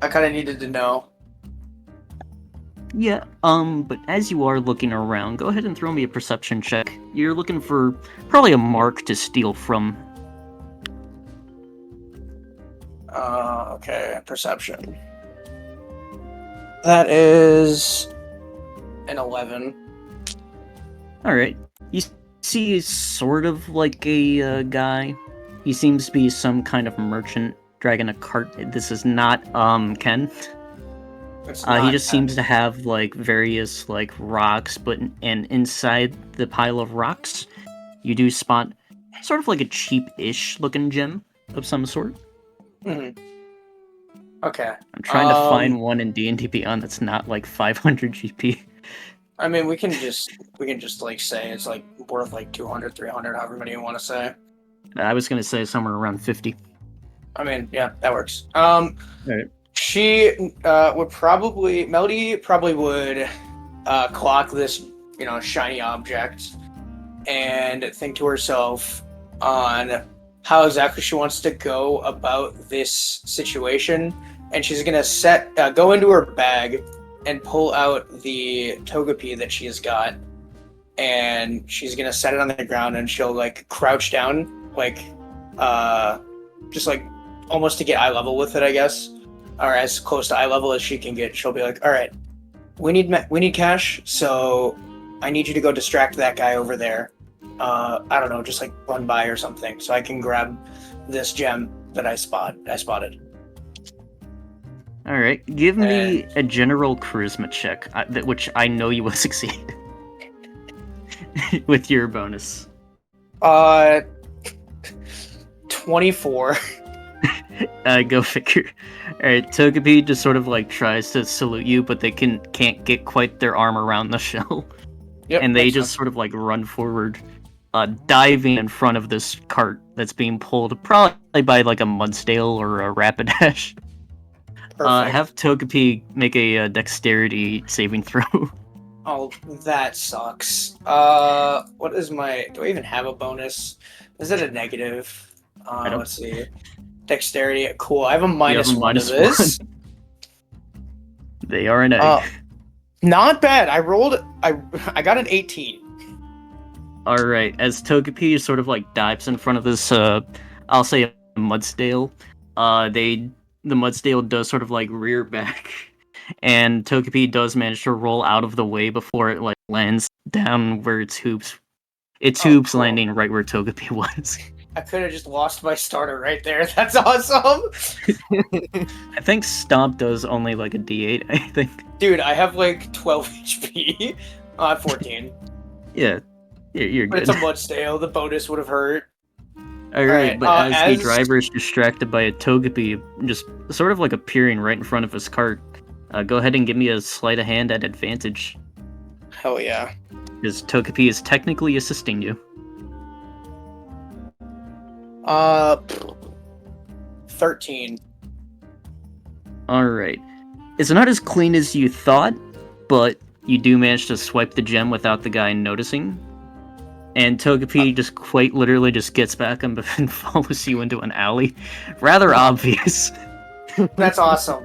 I kind of needed to know. Yeah, but as you are looking around, go ahead and throw me a perception check. You're looking for probably a mark to steal from. Okay, perception. That is an 11. Alright. You see sort of like a guy. He seems to be some kind of merchant dragging a cart. This is not, Ken. It's He not just seems to have like various like rocks, and inside the pile of rocks, you do spot sort of like a cheap-ish looking gem of some sort. Mhm. Okay. I'm trying to find one in D&D Beyond that's not like 500 GP. I mean, we can just like say it's like worth like 200, 300, however many you want to say. I was gonna say somewhere around 50. I mean, yeah, that works. Alright. She would probably Melody probably would clock this, shiny object and think to herself on how exactly she wants to go about this situation, and she's gonna go into her bag and pull out the Togepi that she's got, and she's gonna set it on the ground, and she'll like crouch down, like just like almost to get eye level with it, I guess, or as close to eye level as she can get. She'll be like, "All right, we need cash, so I need you to go distract that guy over there. I don't know, just like run by or something, so I can grab this gem that I spotted." All right, give me a general charisma check, which I know you will succeed with your bonus. 24. Go figure. All right, Togepi just sort of like tries to salute you, but they can't get quite their arm around the shell, Yep, and they makes just sense. sort of like run forward, diving in front of this cart that's being pulled probably by like a Mudstale or a Rapidash. Perfect. Have Togepi make a dexterity saving throw. Oh, that sucks. What is my? Do I even have a bonus? Is it a negative? don't- Let's see. Dexterity. Cool. I have a You have minus a one to minus this. They are an egg. Not bad. I got an 18. All right, as Togepi sort of like dives in front of this, I'll say a Mudstale. The Mudstale does sort of like rear back, and Togepi does manage to roll out of the way before it like lands down where its hoops. Its Oh, hoops cool. landing right where Togepi was. I could have just lost my starter right there. That's awesome. I think Stomp does only like a D8. I think. Dude, I have like 12 HP. 14. Yeah, you're But good. it's a Mudstale. The bonus would have hurt. All right, Alright, but as the as- driver is distracted by a Togepi, just sort of like appearing right in front of his cart, go ahead and give me a sleight of hand at advantage, Hell yeah. because Togepi is technically assisting you. 13. All right, it's not as clean as you thought, but you do manage to swipe the gem without the guy noticing. And Togepi just quite literally just gets back and follows you into an alley. Rather obvious. That's awesome.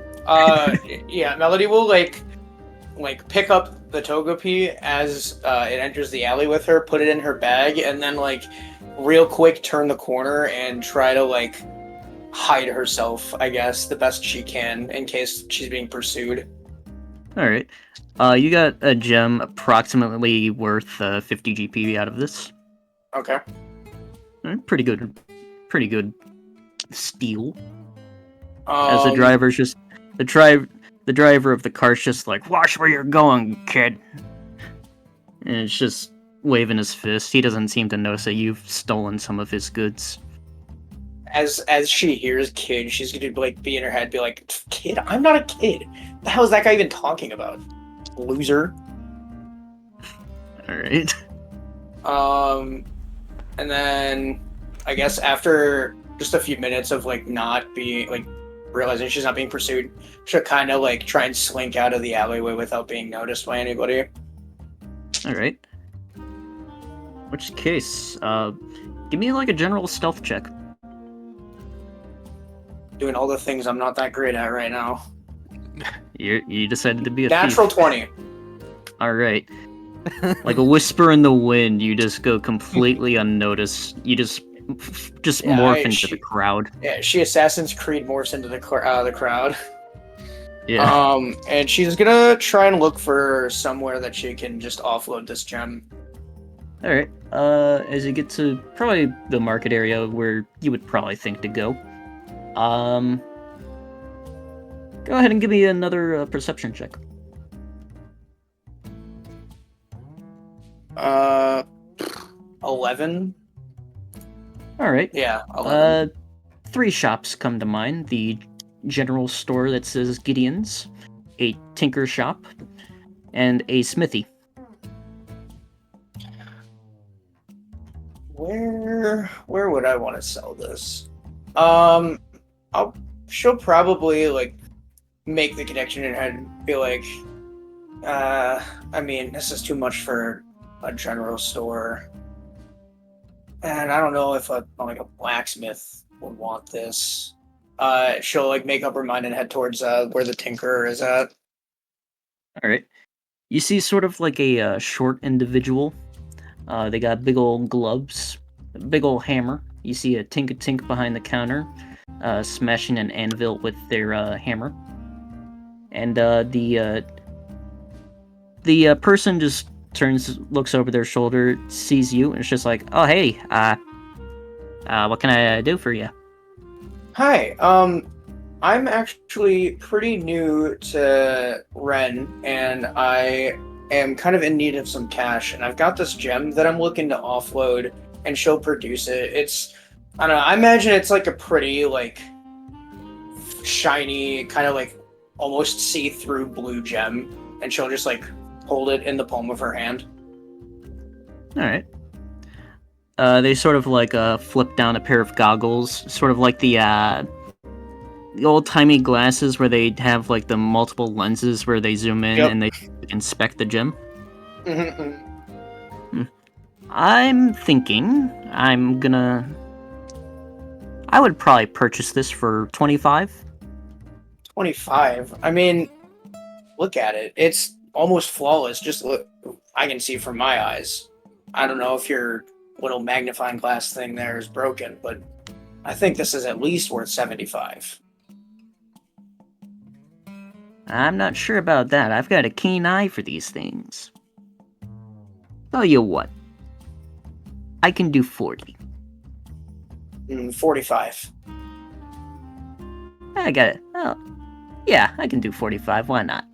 Yeah, Melody will like pick up the Togepi as it enters the alley with her, put it in her bag, and then like real quick turn the corner and try to like hide herself, I guess, the best she can in case she's being pursued. Alright. You got a gem approximately worth 50 GP out of this. Okay. Pretty good steal. As the driver's just the driver of the car's just like, watch where you're going, kid. And it's just waving his fist. He doesn't seem to notice that you've stolen some of his goods. As she hears kid, she's gonna like be in her head, be like, kid? I'm not a kid. The hell is that guy even talking about? Loser. Alright. And then I guess after just a few minutes of like not being like realizing she's not being pursued, she'll kind of like try and slink out of the alleyway without being noticed by anybody. Alright. Which case, give me like a general stealth check. Doing all the things I'm not that great at right now. You decided to be a Natural thief. 20. Alright. Like a whisper in the wind, you just go completely unnoticed. You just Yeah, morph into the crowd. Yeah, she Assassin's Creed morphs into the crowd. Yeah. And she's gonna try and look for somewhere that she can just offload this gem. Alright. As you get to probably the market area where you would probably think to go. Go ahead and give me another perception check. 11. All right. Yeah, 11. 3 shops come to mind: the general store that says Gideon's, a tinker shop, and a smithy. Where would I want to sell this? She'll probably like make the connection in her head and be like, I mean, this is too much for a general store. And I don't know if a blacksmith would want this. She'll like make up her mind and head towards where the tinker is at. All right. You see sort of like a short individual. They got big old gloves, a big old hammer. You see a tink behind the counter, smashing an anvil with their hammer. And the person just looks over their shoulder, sees you, and it's just like, "Oh, hey, what can I do for you?" Hi, I'm actually pretty new to Ren, and I am kind of in need of some cash, and I've got this gem that I'm looking to offload, and she'll produce it. I don't know, I imagine it's like a pretty, like, shiny, kind of like almost see-through blue gem, and she'll just like hold it in the palm of her hand. All right. They sort of like flip down a pair of goggles, sort of like the old-timey glasses where they have like the multiple lenses where they zoom in and they inspect the gem. I'm thinking I would probably purchase this for 25. 25? I mean, look at it. It's almost flawless. Just look. I can see from my eyes. I don't know if your little magnifying glass thing there is broken, but I think this is at least worth 75. I'm not sure about that. I've got a keen eye for these things. Tell you what, I can do 40. 45. I got it. Oh, yeah, I can do 45. Why not?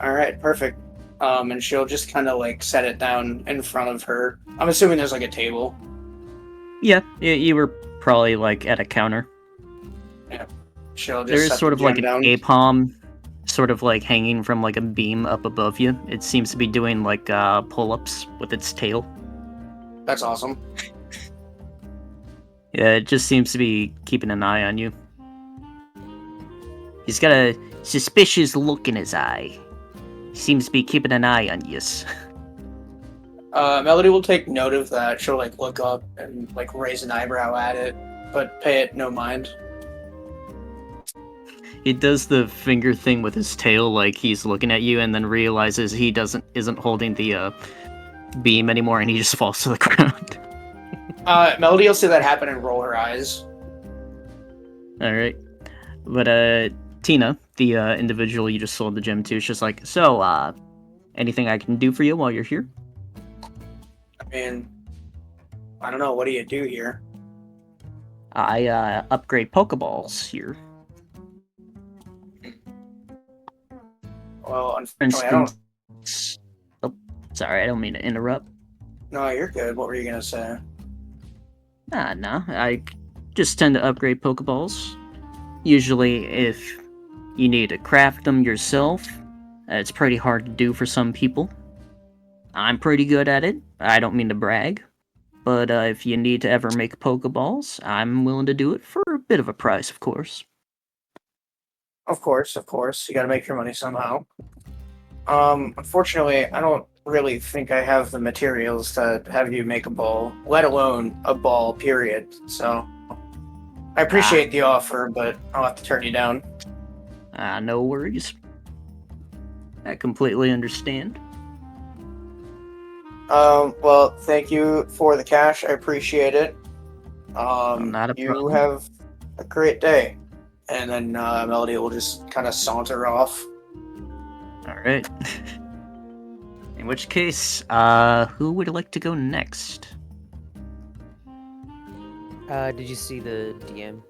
All right, perfect. And she'll just kind of like set it down in front of her. I'm assuming there's like a table. Yeah, you were probably like at a counter. Yeah. She'll just There's set sort the of like gem an down. A-palm, sort of like hanging from like a beam up above you. It seems to be doing like pull-ups with its tail. That's awesome. Yeah, it just seems to be keeping an eye on you. He's got a suspicious look in his eye. He seems to be keeping an eye on you. Melody will take note of that. She'll like look up and like raise an eyebrow at it, but pay it no mind. He does the finger thing with his tail, like he's looking at you, and then realizes he isn't holding the beam anymore, and he just falls to the ground. Melody will see that happen and roll her eyes. All right, but Tina, the individual you just sold the gem to, is just like, so anything I can do for you while you're here? I mean, I don't know. What do you do here? I upgrade Pokeballs here. Well, For unfortunately, I don't. instance, oh, sorry, I don't mean to interrupt. No, you're good. What were you gonna say? Nah, I just tend to upgrade Pokeballs. Usually, if you need to craft them yourself, it's pretty hard to do for some people. I'm pretty good at it. I don't mean to brag. But if you need to ever make Pokeballs, I'm willing to do it for a bit of a price, of course. Of course. You gotta make your money somehow. Unfortunately, I don't really think I have the materials to have you make a ball, let alone a ball, period. So, I appreciate the offer, but I'll have to turn you down. No worries. I completely understand. Well, thank you for the cash. I appreciate it. Not a You problem. have a great day. And then Melody will just kind of saunter off. Alright. In which case, who would like to go next? Did you see the DM?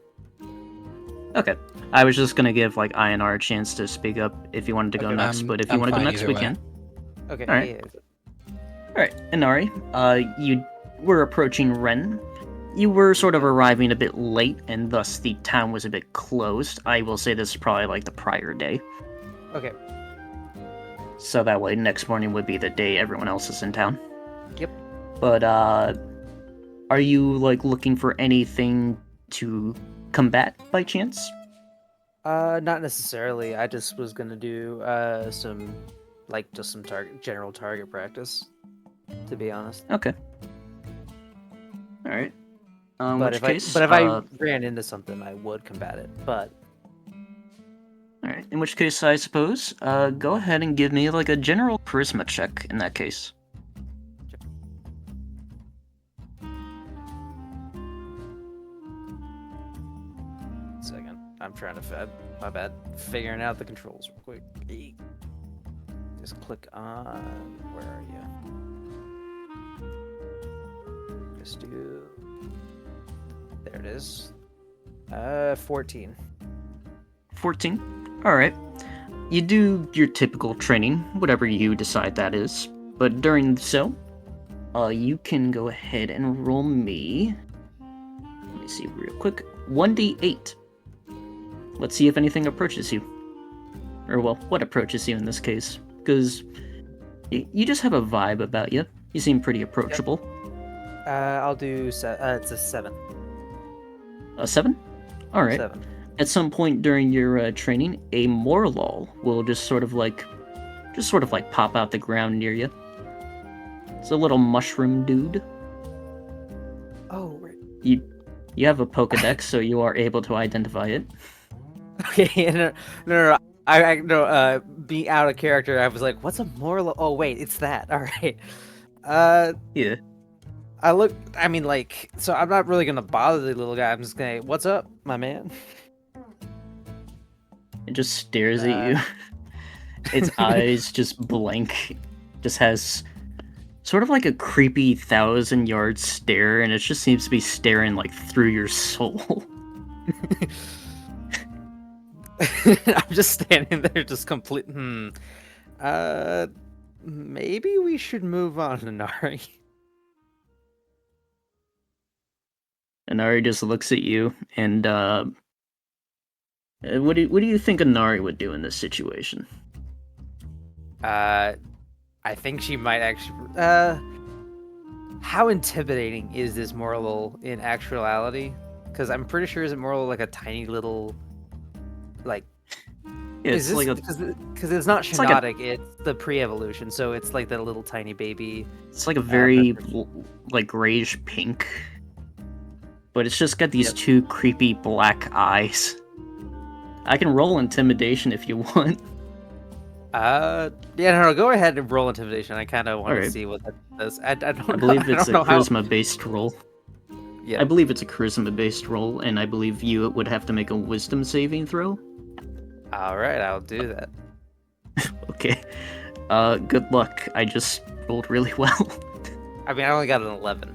Okay. I was just gonna give like INR a chance to speak up if you wanted to go Okay. next, but if you I'm want to go fine next, either we way. can. Okay. All right. Yeah. All right, Inari, you were approaching Ren. You were sort of arriving a bit late, and thus the town was a bit closed. I will say this is probably like the prior day. Okay. So that way, next morning would be the day everyone else is in town. Yep. But, are you, like, looking for anything to combat by chance? Not necessarily. I just was gonna do some, like, just some general target practice. To be honest. Okay. Alright. In But which if case, I ran into something, I would combat it. But Alright, in which case, I suppose, go ahead and give me, like, a general charisma check in that case. second, I'm trying to my bad. Figuring out the controls real quick. Just click on. Where are you? Just do. There it is. 14. 14. Alright. You do your typical training, whatever you decide that is. But during so, you can go ahead and roll me. Let me see real quick. 1d8. Let's see if anything approaches you. Or, well, what approaches you in this case. Because you just have a vibe about you. You seem pretty approachable. I'll do. It's a 7. A 7? Alright. 7. At some point during your training, a Morlul will just sort of like pop out the ground near you. It's a little mushroom dude. Oh, right. You have a Pokédex, so you are able to identify it. Okay, no. I no. Being out of character, I was like, "What's a Morlo?" Oh, wait, it's that. All right. Yeah. I mean, like, so I'm not really gonna bother the little guy. I'm just gonna, "What's up, my man?" It just stares at you. Its eyes just blank. Just has sort of like a creepy 1,000-yard stare, and it just seems to be staring like through your soul. I'm just standing there, just complete. Maybe we should move on, Inari. Inari just looks at you, and what do you think Inari would do in this situation? I think she might actually. How intimidating is this Morlul in actuality? Because I'm pretty sure isn't Morlul like a tiny little, like. Yeah, it's like a. Because it's not Shinotic, it's the pre-evolution, so it's like the little tiny baby. It's like a very like grayish pink, but it's just got these two creepy black eyes. I can roll intimidation if you want. Yeah, no, go ahead and roll intimidation. I kind of want to see what that does. I believe it's a charisma-based roll. Yeah, I believe it's a charisma-based roll, and I believe you would have to make a wisdom saving throw. All right, I'll do that. Okay. Good luck. I just rolled really well. I mean, I only got an 11.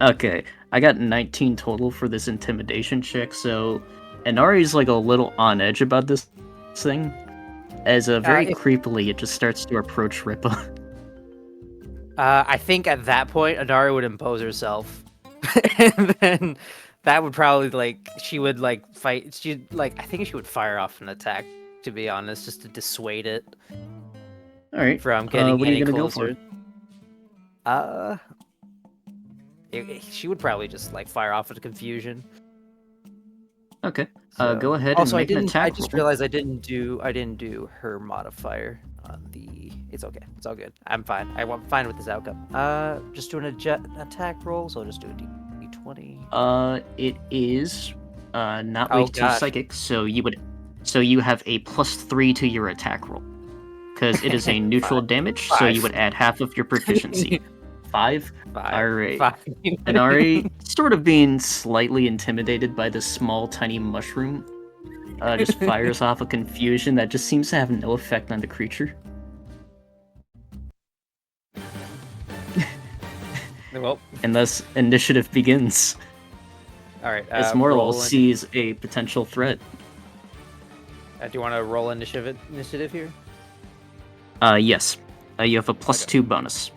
Okay, I got 19 total for this intimidation check, so Inari's like a little on edge about this thing. As very creepily, it just starts to approach Ripa. I think at that point, Inari would impose herself, and then that would probably she would fight. I think she would fire off an attack. To be honest, just to dissuade it. All right. From getting what are you any gonna closer. Go for? She would probably just fire off into confusion. Okay. So, go ahead also, and make an attack. I just realized I didn't do her modifier on the. It's okay. It's all good. I'm fine. I'm fine with this outcome. Just doing an attack roll, so I'll just do a d20. It is not linked to psychic, so you have a +3 to your attack roll because it is a neutral damage, so you would add half of your proficiency. 5? Alright. Inari, sort of being slightly intimidated by this small, tiny mushroom, just fires off a confusion that just seems to have no effect on the creature. Well. And thus, initiative begins. All right. as roll Morlul sees a potential threat. do you want to roll initiative here? Yes. You have a +2 bonus.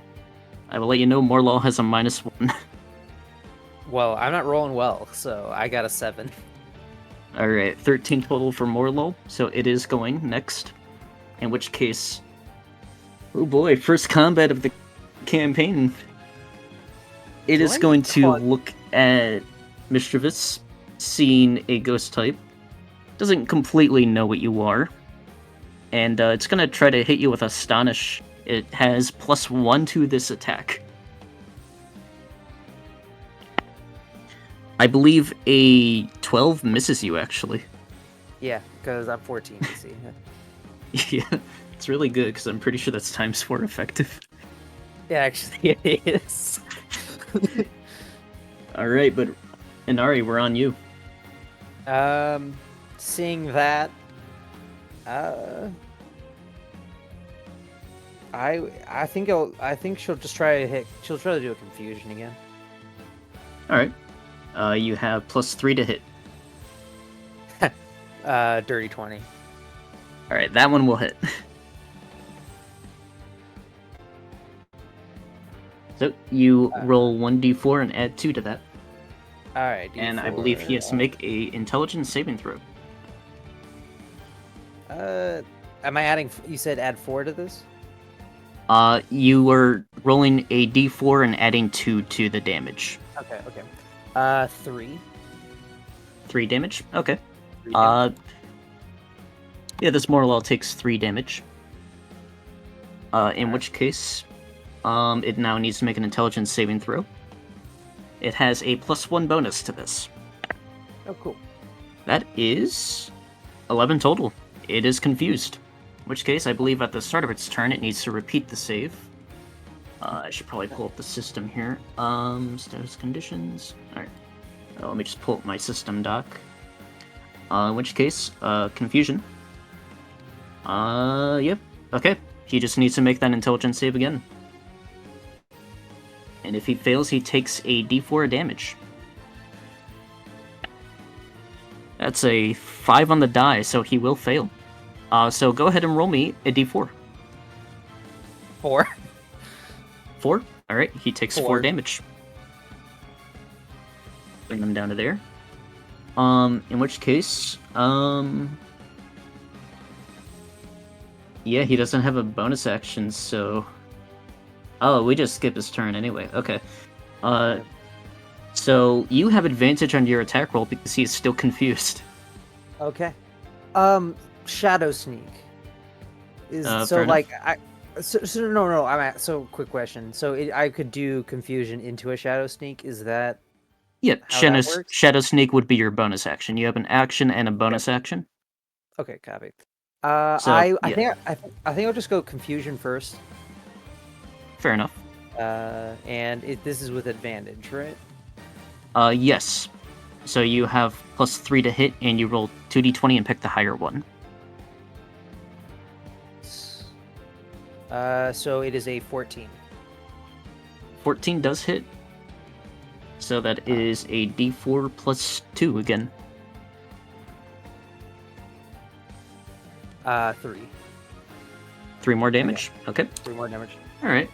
I will let you know Morlul has a -1. Well, I'm not rolling well, so I got a 7. Alright, 13 total for Morlul, so it is going next. In which case... Oh boy, first combat of the campaign. It is going to look at Mischievous, seeing a ghost type. Doesn't completely know what you are. And it's going to try to hit you with Astonish. It has +1 to this attack. I believe a 12 misses you, actually. Yeah, because I'm 14, you see. Yeah, it's really good, because I'm pretty sure that's ×4 effective. Yeah, actually it is. Alright, but Inari, we're on you. Seeing that, I think she'll just try to hit. She'll try to do a confusion again. All right. You have +3 to hit. Dirty 20. All right, that one will hit. So you roll 1d4 and add 2 to that. All right. And I believe he has to make a intelligence saving throw. Am I adding? You said add 4 to this. You were rolling a d4 and adding 2 to the damage. Okay. 3. 3 damage? Okay. 3 damage. Yeah, this Morlul takes 3 damage. In which case, it now needs to make an intelligence saving throw. It has a +1 bonus to this. Oh, cool. That is 11 total. It is confused. In which case, I believe at the start of its turn, it needs to repeat the save. I should probably pull up the system here. Status conditions. Alright. Let me just pull up my system doc. In which case, confusion. Yep. Okay. He just needs to make that intelligence save again. And if he fails, he takes a d4 damage. That's a 5 on the die, so he will fail. So go ahead and roll me a d4. 4. 4? Alright, he takes 4 damage. Bring him down to there. In which case, yeah, he doesn't have a bonus action, so... Oh, we just skip his turn anyway. Okay. So you have advantage on your attack roll because he is still confused. Okay. Shadow sneak. Is so fair like enough. No. So quick question. So I could do confusion into a shadow sneak. Is that? Yeah, how that works? Shadow Sneak would be your bonus action. You have an action and a bonus action. Okay, copy. So, I yeah. think I'll just go confusion first. Fair enough. And this is with advantage, right? Yes. So you have +3 to hit, and you roll 2d20 and pick the higher one. So it is a 14. 14 does hit. So that is a d4 plus 2 again. 3. 3 more damage. Okay. 3 more damage. Alright.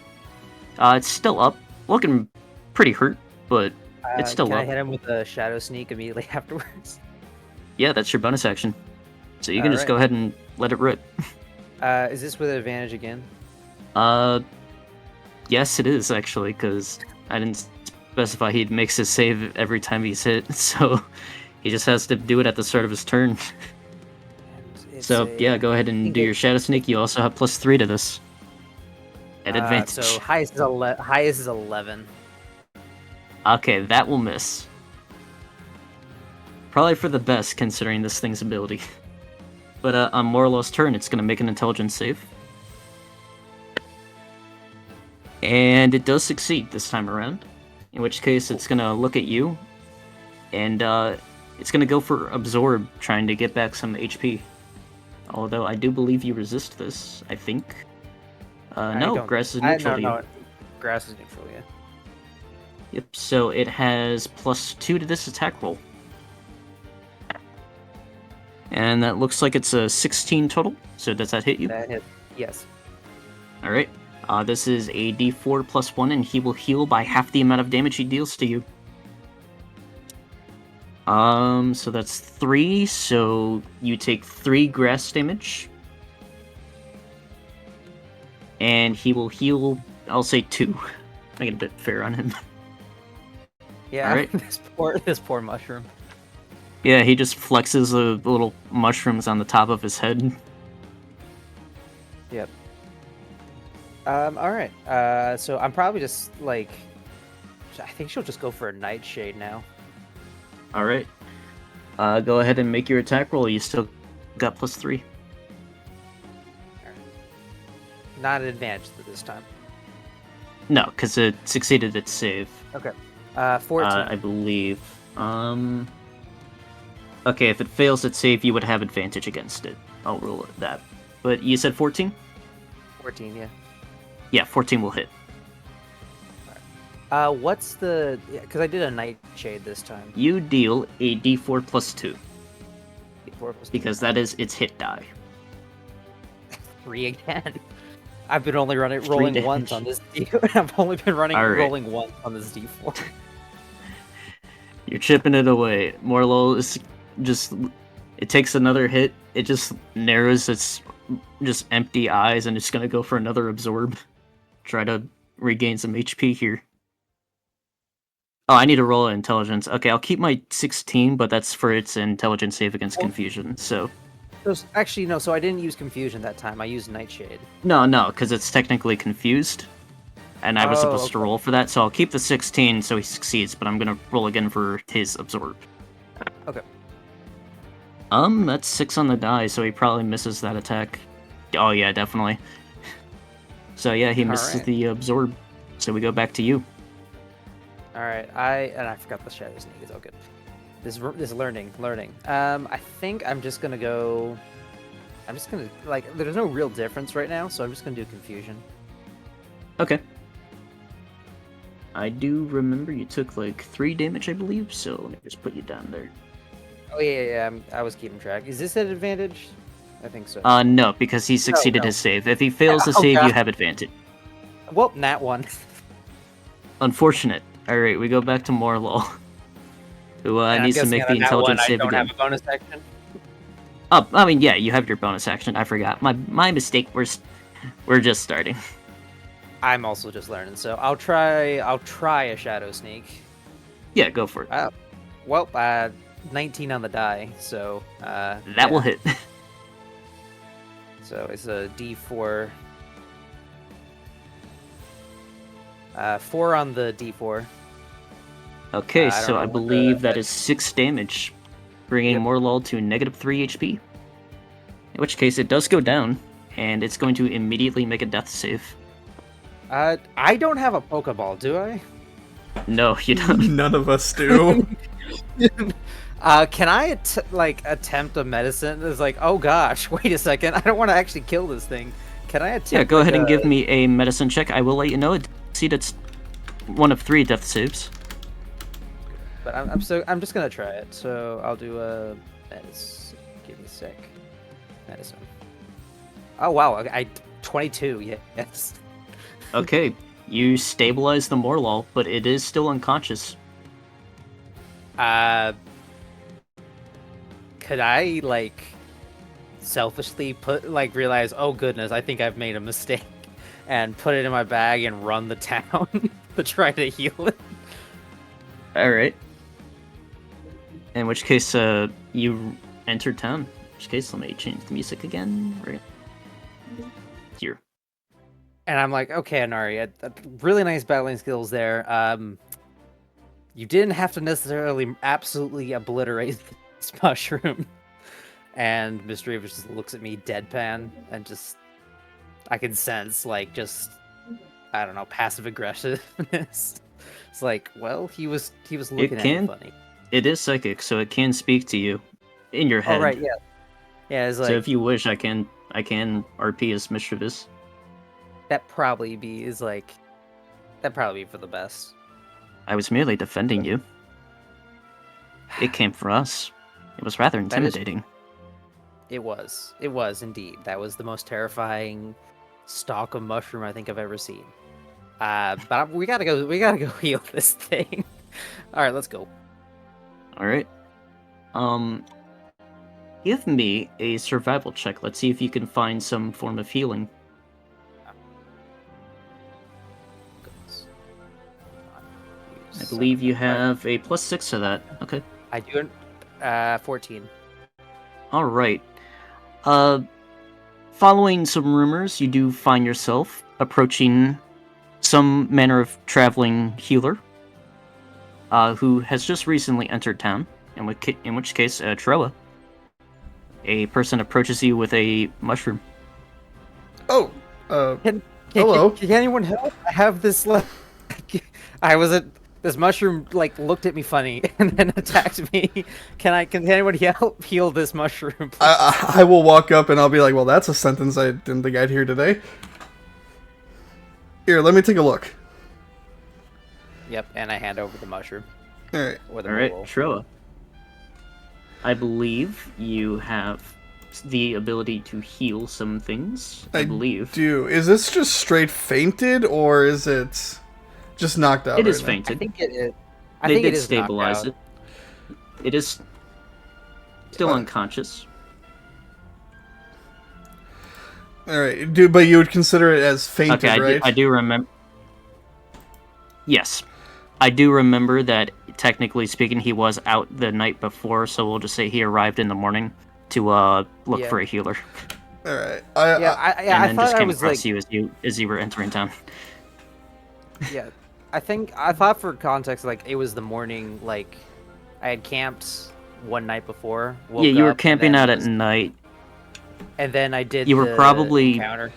It's still up. Looking pretty hurt, but it's still can up. I hit him with a shadow sneak immediately afterwards? Yeah, that's your bonus action. So you can just Alright. go ahead and let it rip. Is this with advantage again? Yes, it is actually, because I didn't specify he makes his save every time he's hit, so he just has to do it at the start of his turn. So yeah, go ahead and do your Shadow Sneak. You also have +3 to this. At advantage. So highest is 11. Okay, that will miss. Probably for the best, considering this thing's ability. But on Morlul's turn, it's going to make an intelligence save. And it does succeed this time around. In which case, it's going to look at you. And it's going to go for Absorb, trying to get back some HP. Although I do believe you resist this, I think. No, Grass is neutral to you. Grass is neutral, yeah. Yep, so it has +2 to this attack roll. And that looks like it's a 16 total, so does that hit you? That hit. Yes. Alright. This is a d4 +1, and he will heal by half the amount of damage he deals to you. So that's 3, so you take 3 grass damage. And he will heal, I'll say 2. Make it a bit fair on him. Yeah. Alright. This poor mushroom. Yeah, he just flexes the little mushrooms on the top of his head. Yep. Alright. So I'm probably just like, I think she'll just go for a nightshade now. Alright. Go ahead and make your attack roll. You still got +3. Not an advantage this time. No, because it succeeded its save. Okay. 14. I believe. Okay, if it fails its save, you would have advantage against it. I'll roll that. But you said 14? 14, yeah. Yeah, 14 will hit. What's the... Yeah, because I did a nightshade this time. You deal a d4 +2, D4 plus because that is its hit die. 3 again. I've been only rolling damage. once on this D4. I've only been Alright. rolling once on this D4. You're chipping it away. Morlo is just... It takes another hit. It just narrows its just empty eyes, and it's gonna go for another absorb. Try to regain some HP here. Oh, I need to roll intelligence. Okay, I'll keep my 16, but that's for its intelligence save against confusion, so... Actually, no, so I didn't use confusion that time. I used nightshade. No, because it's technically confused. And I was supposed to roll for that, so I'll keep the 16 so he succeeds, but I'm gonna roll again for his absorb. Okay. That's 6 on the die, so he probably misses that attack. Oh yeah, definitely. So yeah, he misses Alright. the absorb. So we go back to you. Alright, I forgot the shadow sneak. It's all good. This learning. I think I'm just gonna go... I'm just gonna... Like, there's no real difference right now, so I'm just gonna do confusion. Okay. I do remember you took like 3 damage, I believe, so let me just put you down there. Oh, yeah, I was keeping track. Is this an advantage? I think so. No, because he succeeded no. his save. If he fails the Oh, save, God. you have advantage. Well, nat 1. Unfortunate. Alright, we go back to Morlaw, who And I'm needs to guessing make on the a nat intelligence 1, save I don't again. have a bonus action? Oh, I mean, yeah, you have your bonus action. I forgot. My mistake. We're just starting. I'm also just learning, so I'll try a shadow sneak. Yeah, go for it. Well, 19 on the die, so That will hit. So it's a D4. 4 on the D4. Okay, I don't so know I what believe the- that is 6 damage, bringing Yep. Morlaw to -3 HP. In which case, it does go down, and it's going to immediately make a death save. I don't have a Pokeball, do I? No, you don't. None of us do. Can I attempt a medicine? It's like, oh gosh, wait a second, I don't want to actually kill this thing. Can I attempt? Yeah, go like, ahead and give me a medicine check. I will let you know. See, that's one of 3 death saves. But I'm just gonna try it. So I'll do a medicine. Give me a sec. Medicine. Oh wow, I 22. Yes. Okay, you stabilize the Morlaw, but it is still unconscious. Could I selfishly realize, oh goodness, I think I've made a mistake, and put it in my bag and run the town to try to heal it? Alright. In which case, you enter town. In which case, let me change the music again. Right here. And I'm like, okay, Anari, really nice battling skills there. You didn't have to necessarily absolutely obliterate this mushroom. And Mr. Reeves just looks at me deadpan, and I can sense, I don't know, passive aggressiveness. It's like, well, he was looking at me funny. It is psychic, so it can speak to you in your head. Oh right, yeah. Yeah, it's like, So if you wish, I can RP as Mischievous. that'd probably be for the best. I was merely defending you. It came from us. It was rather That is- intimidating. It was. It was indeed. That was the most terrifying stalk of mushroom I think I've ever seen. But we gotta go. We gotta go heal this thing. All right, let's go. All right. Give me a survival check. Let's see if you can find some form of healing. I believe you have a +6 to that. Okay. I do. 14. All right. Following some rumors, you do find yourself approaching some manner of traveling healer, who has just recently entered town. In which case, Troa, a person approaches you with a mushroom. Oh, hello. Can anyone help? I have this. This mushroom looked at me funny and then attacked me. Can anyone help heal this mushroom? Please? I will walk up and I'll be like, well, that's a sentence I didn't think I'd hear today. Here, let me take a look. Yep, and I hand over the mushroom. Alright. Or the Alright, roll. Troa. I believe you have the ability to heal some things. I believe. Do. Is this just straight fainted or is it just knocked out? It is now? fainted. I think it is. They did stabilize it. It is still unconscious. Alright, but you would consider it as fainted, Okay, right? I do remember. Yes. I do remember that, technically speaking, he was out the night before, so we'll just say he arrived in the morning to look Yeah. for a healer. Alright. And I then thought just I came was across you as you were entering town. Yeah, I thought for context, it was the morning, I had camped one night before. Yeah, you were woke up, camping and out then at night. And then I did. You were the probably- encounter.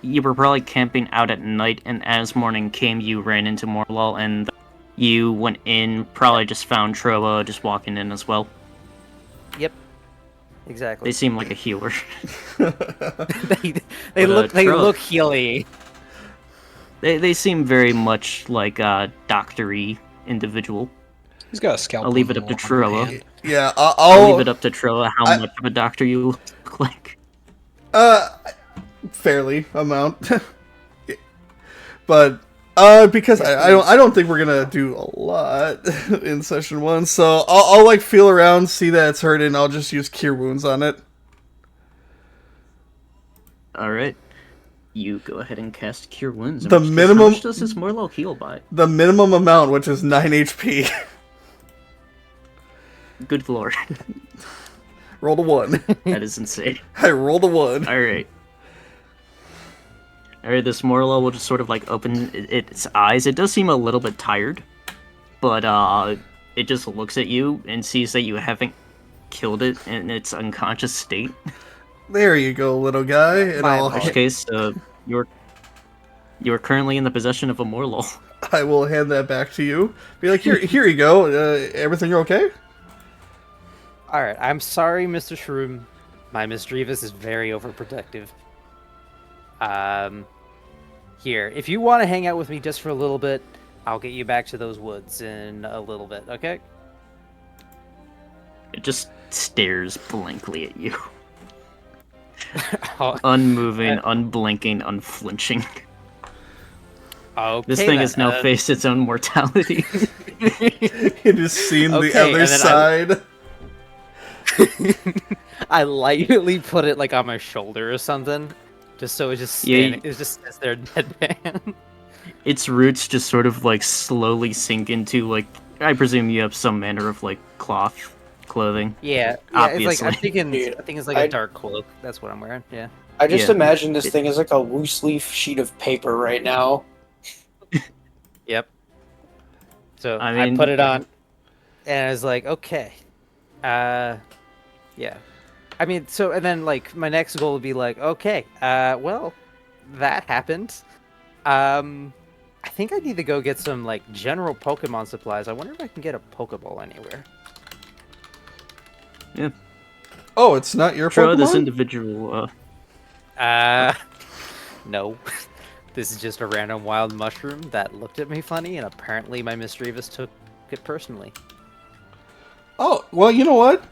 You were probably camping out at night, and as morning came, you ran into Morlal, and you went in, probably just found Troa just walking in as well. Yep. Exactly. They seem like a healer. they But, Troa- look healy. They seem very much like a doctory individual. He's got a scalpel. I'll leave it in up to one Troa. hand. Yeah, I'll I'll leave it up to Troa how much of a doctor you look like. fairly amount. But because I don't think we're gonna do a lot in session 1, so I'll feel around, see that it's hurting, I'll just use cure wounds on it. Alright. You go ahead and cast Cure Wounds. The minimum- How much does this Morlal heal by? The minimum amount, which is 9 HP. Good lord. Roll the 1. That is insane. I rolled a 1. Alright. Alright, this Morlal will just sort of open its eyes. It does seem a little bit tired, but it just looks at you and sees that you haven't killed it in its unconscious state. There you go, little guy. And In which case, you're currently in the possession of a Morlal. I will hand that back to you. Be like, here you go. Everything okay? All right, I'm sorry, Mr. Shroom. My Miss Drevis is very overprotective. Here, if you want to hang out with me just for a little bit, I'll get you back to those woods in a little bit, okay? It just stares blankly at you. Oh, Unmoving, unblinking, unflinching. okay, This thing then, has now faced its own mortality. It has seen the Okay, other and then side. I lightly put it on my shoulder or something, just so it's just Yeah, standing. It just sits there deadpan. Its roots just sort of slowly sink into I presume you have some manner of cloth clothing. Yeah, Obviously. I think it's I- a dark cloak. That's what I'm wearing. Yeah. I just Yeah. imagine this thing is like a loose leaf sheet of paper right now. Yep. So I I mean- put it on, and I was like, okay, yeah. I mean, so and then my next goal would be okay, well, that happened. I think I need to go get some general Pokemon supplies. I wonder if I can get a Pokeball anywhere. Yeah. Oh, it's not your Troa, Pokemon? this individual, No. This is just a random wild mushroom that looked at me funny, and apparently my mischievous took it personally. Oh, well, you know what?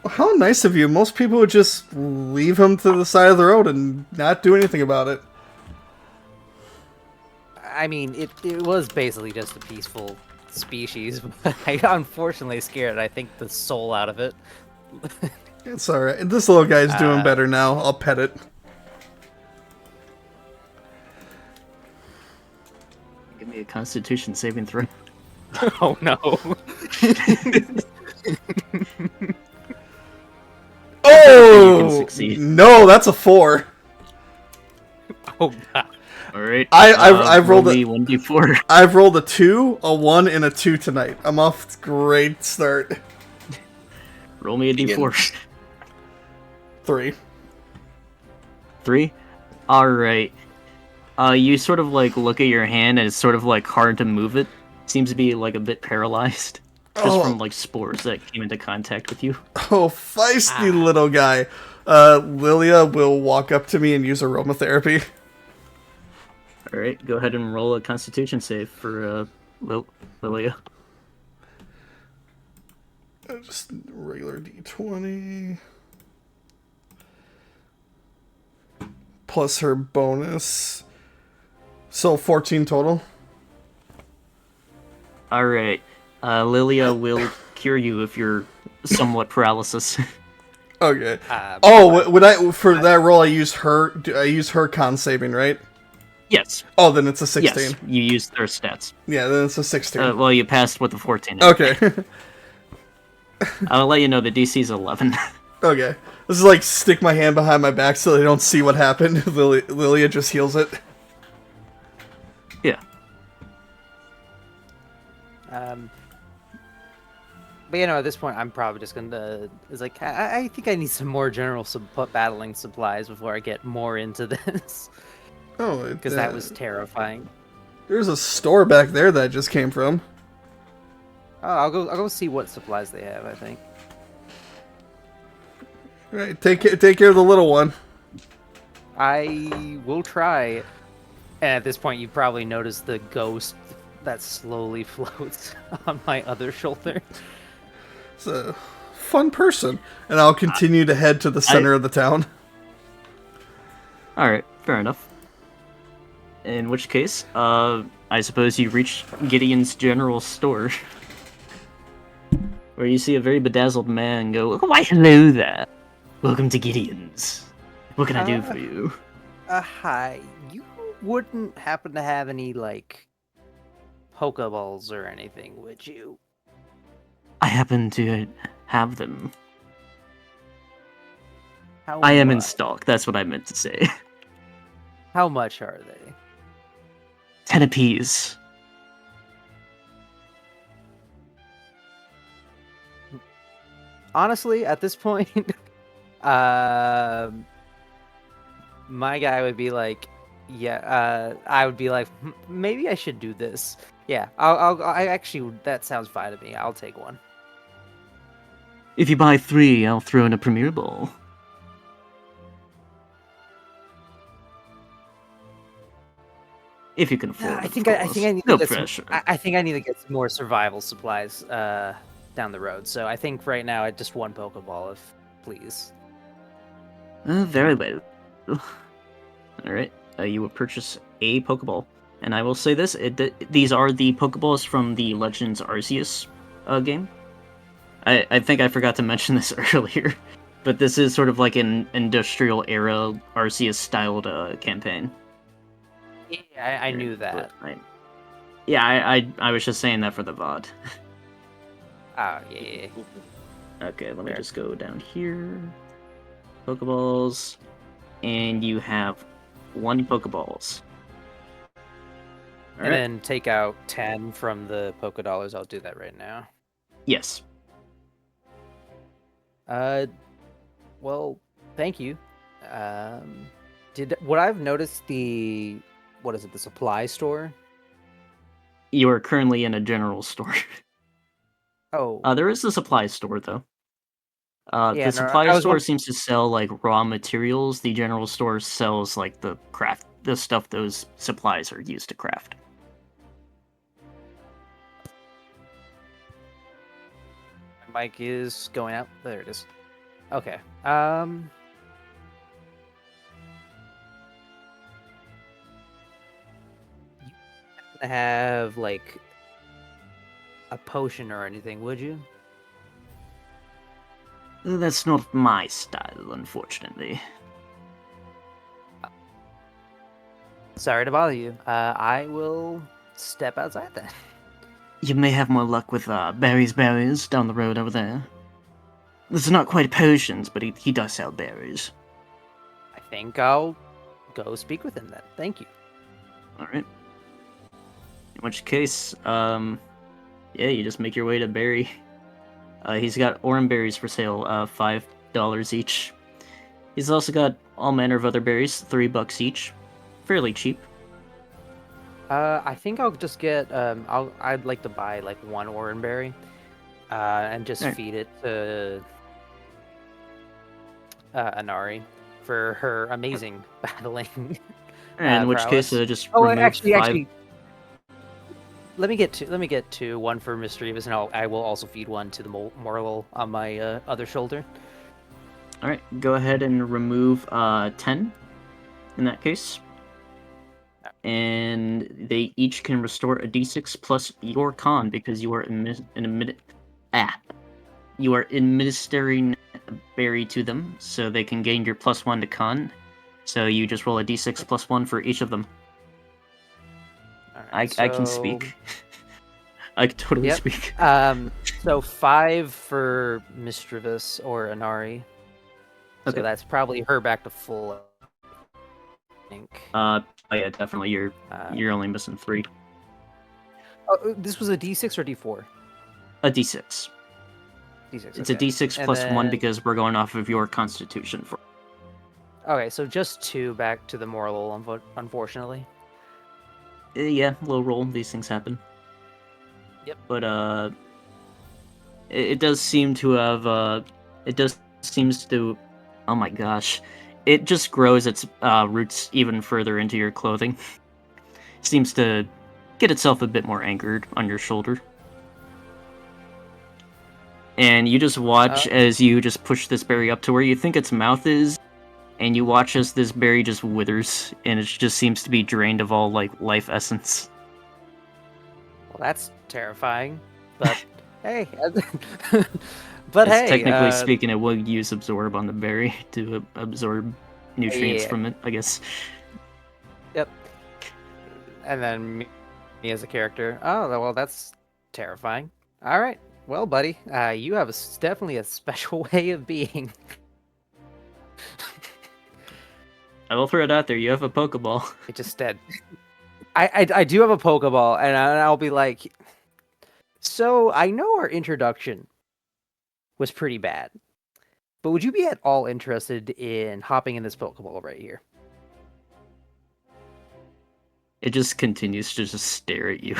How nice of you. Most people would just leave him to the side of the road and not do anything about it. I mean, it was basically just a peaceful species, but I unfortunately scared, I think, the soul out of it. It's alright. This little guy's doing better now. I'll pet it. Give me a Constitution saving throw. Oh no. Oh! succeed. No, that's a 4. Oh god. All right. I've rolled me a 1d4. I've rolled a 2, a 1, and a 2 tonight. I'm off to a great start. Roll me a d4. 3. 3. All right. You sort of like look at your hand, and it's sort of like hard to move it. Seems to be like a bit paralyzed, just from like spores that came into contact with you. Oh, feisty little guy. Lilia will walk up to me and use aromatherapy. All right, go ahead and roll a Constitution save for Lilia. Just regular d20. Plus her bonus. So 14 total. All right, Lilia will cure you if you're somewhat paralysis. Okay. Would I for that roll? I use her con saving, right? Yes. Oh, then it's a 16. Yes, you used their stats. Yeah, then it's a 16. Well, you passed with the 14. Okay. I'll let you know the DC is 11. Okay. This is like stick my hand behind my back so they don't see what happened. Lilia just heals it. Yeah. But you know, at this point, I'm probably just gonna. It's like I think I need some more general battling supplies before I get more into this. Oh, because that was terrifying. There's a store back there that I just came from. Oh, I'll go see what supplies they have. I think. All right, take care of the little one. I will try. And at this point, you probably noticed the ghost that slowly floats on my other shoulder. It's a fun person, and I'll continue to head to the center of the town. All right, fair enough. In which case, I suppose you reach Gideon's general store, where you see a very bedazzled man go, "Why, hello there. Welcome to Gideon's. What can I do for you?" Hi. You wouldn't happen to have any, like, Pokeballs or anything, would you? I happen to have them. How I am in much? stock, that's what I meant to say. How much are they? 10 apiece. Honestly, at this point, my guy would be like, yeah, I would be like, maybe I should do this. Yeah, I actually, that sounds fine to me. I'll take one. If you buy 3, I'll throw in a Premier Ball. If you can afford it, I think of I course. think I need No to get pressure. I think I need to get some more survival supplies down the road. So I think right now I just one Pokeball, if please. Very well. Alright, you will purchase a Pokeball. And I will say this, these are the Pokeballs from the Legends Arceus game. I think I forgot to mention this earlier, but this is sort of like an industrial era Arceus-styled campaign. Yeah, I knew that. I was just saying that for the VOD. Oh, yeah. Okay, let me just go down here. Pokeballs. And you have 1 Pokeballs. And then take out 10 from the Pokedollars. I'll do that right now. Yes. Well, thank you. Would I've noticed the supply store? You are currently in a general store. Oh. There is a supply store, though. Yeah, the no, supply I was store seems to sell, like, raw materials. The general store sells, like, the the stuff those supplies are used to craft. My mic is going out. There it is. Okay. You wouldn't have like a potion or anything, would you? That's not my style, unfortunately. Sorry to bother you. I will step outside then. You may have more luck with berries down the road over there. This is not quite potions, but he does sell berries. I think I'll go speak with him then. Thank you. Alright. In which case, yeah, you just make your way to Barry. He's got orange berries for sale, $5 each. He's also got all manner of other berries, $3 each. Fairly cheap. I think I'll just get I'd like to buy like one oranberry, and just Alright. feed it to Anari for her amazing battling. In which case, prowess. just Oh, remove actually, let me get two. One for Mischievous, and I will also feed one to the Morlul on my other shoulder. Alright, go ahead and remove 10 in that case. And they each can restore a d6 plus your con because you are you are administering a berry to them, so they can gain your +1 to con. So you just roll a d6 plus 1 for each of them. Alright, I can speak. I can totally Yep. speak. So 5 for Mischievous or Anari. Okay. So that's probably her back to full. I think. Oh yeah, definitely. You're only missing 3. Oh, this was a D6 or D4? A d6. D6. It's a okay. d6 And plus 1 then- because we're going off of your constitution. Okay, so just 2 back to the Morlul, unfortunately. Yeah, low roll. These things happen. Yep. But it does seem to have seems to. Oh my gosh, it just grows its roots even further into your clothing. Seems to get itself a bit more anchored on your shoulder. And you just watch as you just push this berry up to where you think its mouth is, and you watch as this berry just withers, and it just seems to be drained of all like life essence. Well, that's terrifying. But hey, but As hey, technically speaking, it will use absorb on the berry to absorb nutrients Yeah. from it, I guess. Yep. And then me as a character. Oh, well, that's terrifying. All right. Well, buddy, you have definitely a special way of being. I will throw it out there. You have a Pokeball. It just dead. I do have a Pokeball, and I'll be like, so I know our introduction was pretty bad, but would you be at all interested in hopping in this Pokeball right here? It just continues to just stare at you.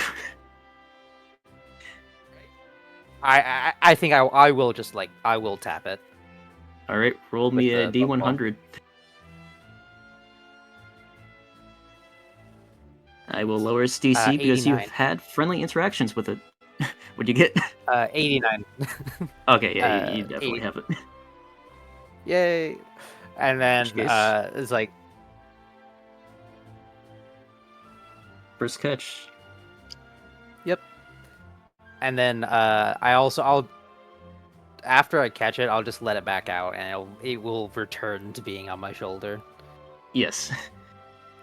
I think I will just I will tap it. All right, roll me a With the D100. I will lower its DC because 89. you've had friendly interactions with it. What'd you get? 89. Okay, yeah, you definitely 80. have it. Yay! And then Which case- it's like, First catch. and then I'll after I catch it, I'll just let it back out, and it will return to being on my shoulder. Yes.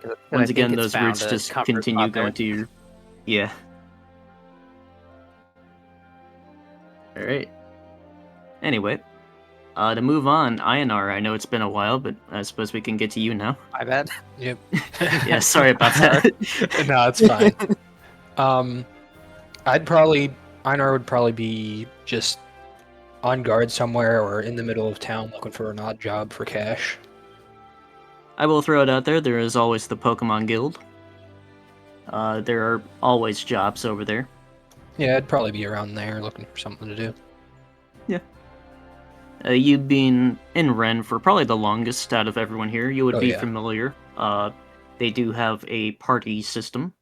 'Cause I Once think again, it's those found roots a just comfort continue spot there. going to your. Yeah. Alright. Anyway, to move on, Ionar, I know it's been a while, but I suppose we can get to you now. I bet. Yep. Yeah, sorry about that. No, it's fine. Einar would probably be just on guard somewhere or in the middle of town looking for an odd job for cash. I will throw it out there is always the Pokemon Guild. There are always jobs over there. Yeah, I'd probably be around there looking for something to do. You've been in Ren for probably the longest out of everyone here. You would Oh, be yeah. familiar. they do have a party system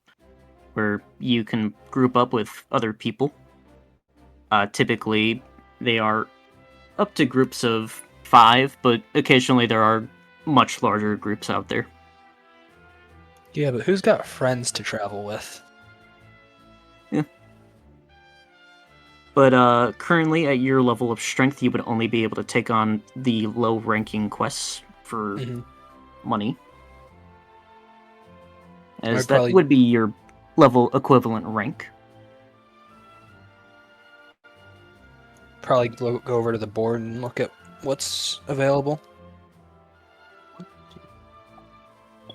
where you can group up with other people. Typically, they are up to groups of 5, but occasionally there are much larger groups out there. Yeah, but who's got friends to travel with? But currently, at your level of strength, you would only be able to take on the low-ranking quests for money, as I'd that probably- would be your level equivalent rank. Probably go over to the board and look at what's available.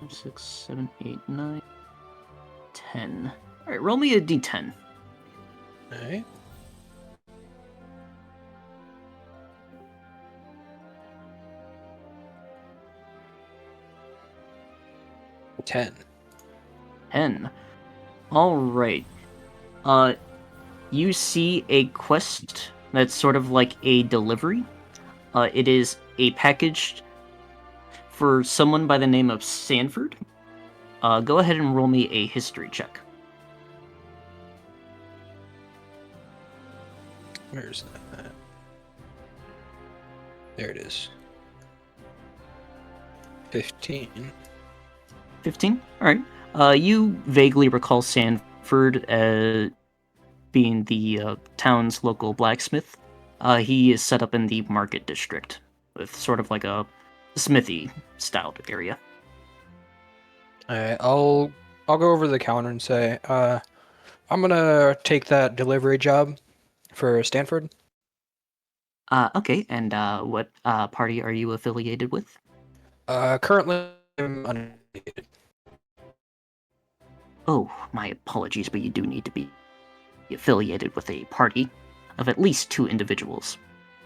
5, 6, 7, 8, 9, 10. All right, roll me a d10. Alright. Ten. 10. All right. You see a quest that's sort of like a delivery. It is a package for someone by the name of Sanford. Go ahead and roll me a history check. Where's that? There it is. 15. 15? Alright. You vaguely recall Sanford as being the town's local blacksmith. He is set up in the market district with sort of like a smithy style area. Alright, I'll go over to the counter and say, I'm gonna take that delivery job for Stanford. Okay, and what party are you affiliated with? Currently I'm unaffiliated. Oh, my apologies, but you do need to be affiliated with a party of at least 2 individuals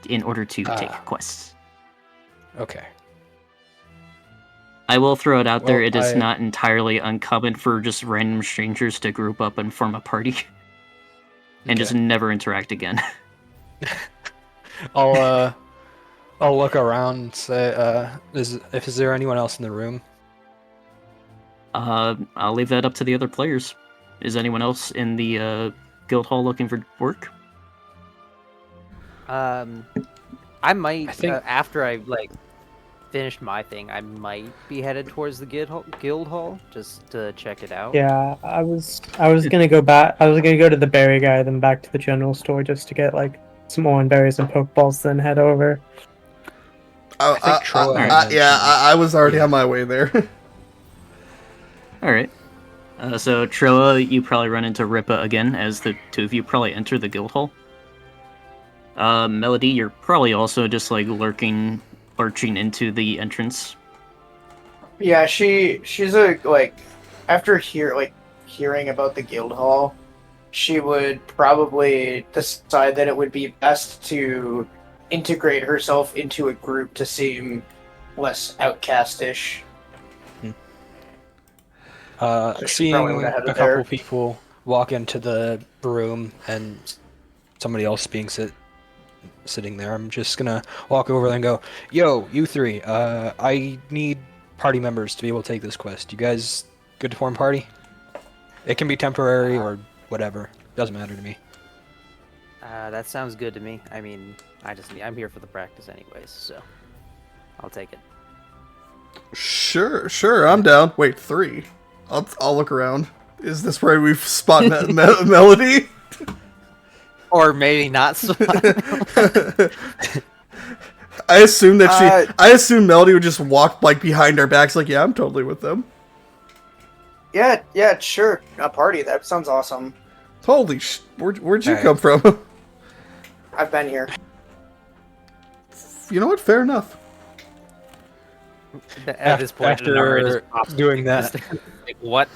in order to take quests. Okay. I will throw it out there, Well, it is not entirely uncommon for just random strangers to group up and form a party and just never interact again. I'll look around and say, is there anyone else in the room? I'll leave that up to the other players. Is anyone else in the guild hall looking for work? I might, I think- after I finish my thing, I might be headed towards the guild hall just to check it out. Yeah, I was gonna go back. I was gonna go to the berry guy, then back to the general store just to get some more berries and pokeballs, then head over. I think Troa had I was already on my way there. Alright. So, Troa, you probably run into Ripa again, as the 2 of you probably enter the guild hall. Melody, you're probably also just, lurching into the entrance. Yeah, she's after hearing about the guild hall, she would probably decide that it would be best to integrate herself into a group to seem less outcastish. Seeing probably would've headed a couple there. people walk into the room and somebody else being sitting there, I'm just gonna walk over there and go, "Yo, you 3, I need party members to be able to take this quest. You guys good to form party? It can be temporary or whatever. Doesn't matter to me." That sounds good to me. I mean, I'm here for the practice anyways, so I'll take it. Sure, I'm down. Wait, 3. I'll look around. Is this where we've spot Melody? Or maybe not so. I assume I assume Melody would just walk behind our backs, yeah, I'm totally with them. Yeah, sure. A party. That sounds awesome. Holy where'd you Alright. come from? I've been here. You know what? Fair enough. At this point, after doing that, what?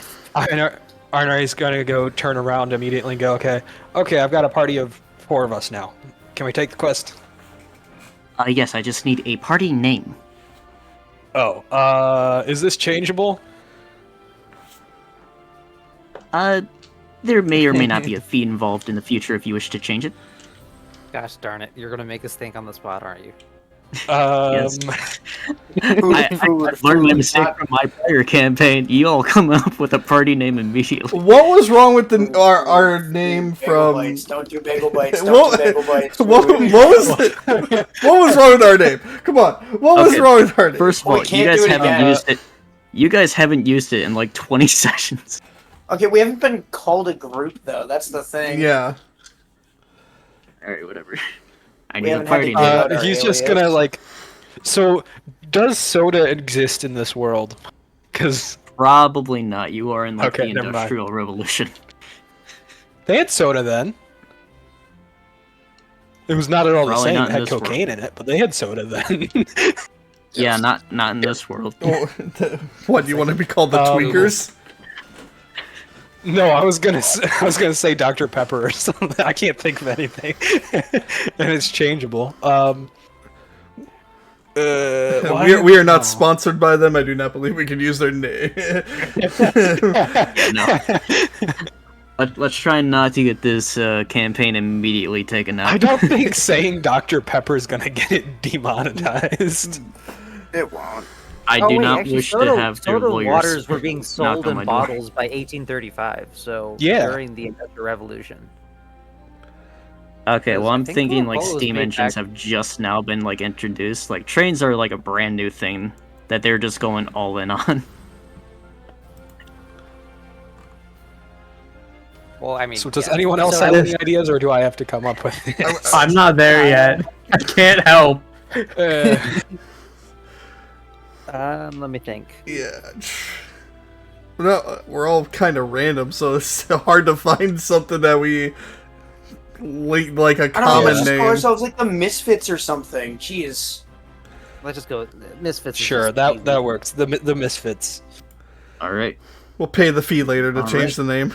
Arnari's gonna go turn around immediately and go, okay, I've got a party of 4 of us now. Can we take the quest? Yes, I just need a party name. Oh, is this changeable? There may or may not be a fee involved in the future if you wish to change it. Gosh darn it! You're gonna make us think on the spot, aren't you? Yes. I Food, learned my food, mistake not- from my prior campaign. You all come up with a party name immediately. What was wrong with our name Bagel from? bites. Don't do bagel bites. What, Don't do bagel bites. what was it? What was wrong with our name? Come on. What was Okay, wrong with our name? First of Well, all, we you can't guys do it haven't again. used it. You guys haven't used it in like 20 sessions. Okay, we haven't been called a group though. That's the thing. Yeah. Alright, whatever. I We need a haven't had to party give name. out our He's just alias. gonna like. So, does soda exist in this world? Because Probably not. You are in like Okay, the never mind. Industrial Revolution. they had soda then. It was not at all the Probably same. not It in had this world. cocaine in it, but they had soda then. Yeah, not in this world. Oh, what do you want to be called? The Um, Tweakers? No, I was gonna say Dr. Pepper or something. I can't think of anything, and it's changeable. We are not sponsored by them. I do not believe we can use their name. No. Let's try not to get this campaign immediately taken out. I don't think saying Dr. Pepper is gonna get it demonetized. It won't. I Oh, do wait, not actually, wish soda, to have their soda lawyers waters were being knock sold on in my door. bottles by 1835. So Yeah. during the Industrial Revolution. Okay, well, I'm I think thinking like Coca-Cola was steam made engines back- have just now been like introduced. Like trains are like a brand new thing that they're just going all in on. Well, I mean, So does yeah. anyone else So have I any ideas, or do I have to come up with it? I'm not there yet. I can't help. Let me think. Yeah. No, we're all kind of random, so it's hard to find something that we like a I don't know. common Let's just name. call ourselves like the Misfits or something. Jeez. Let's just go with Misfits. is Sure, just that works. The Misfits. All right. We'll pay the fee later to All change right. the name.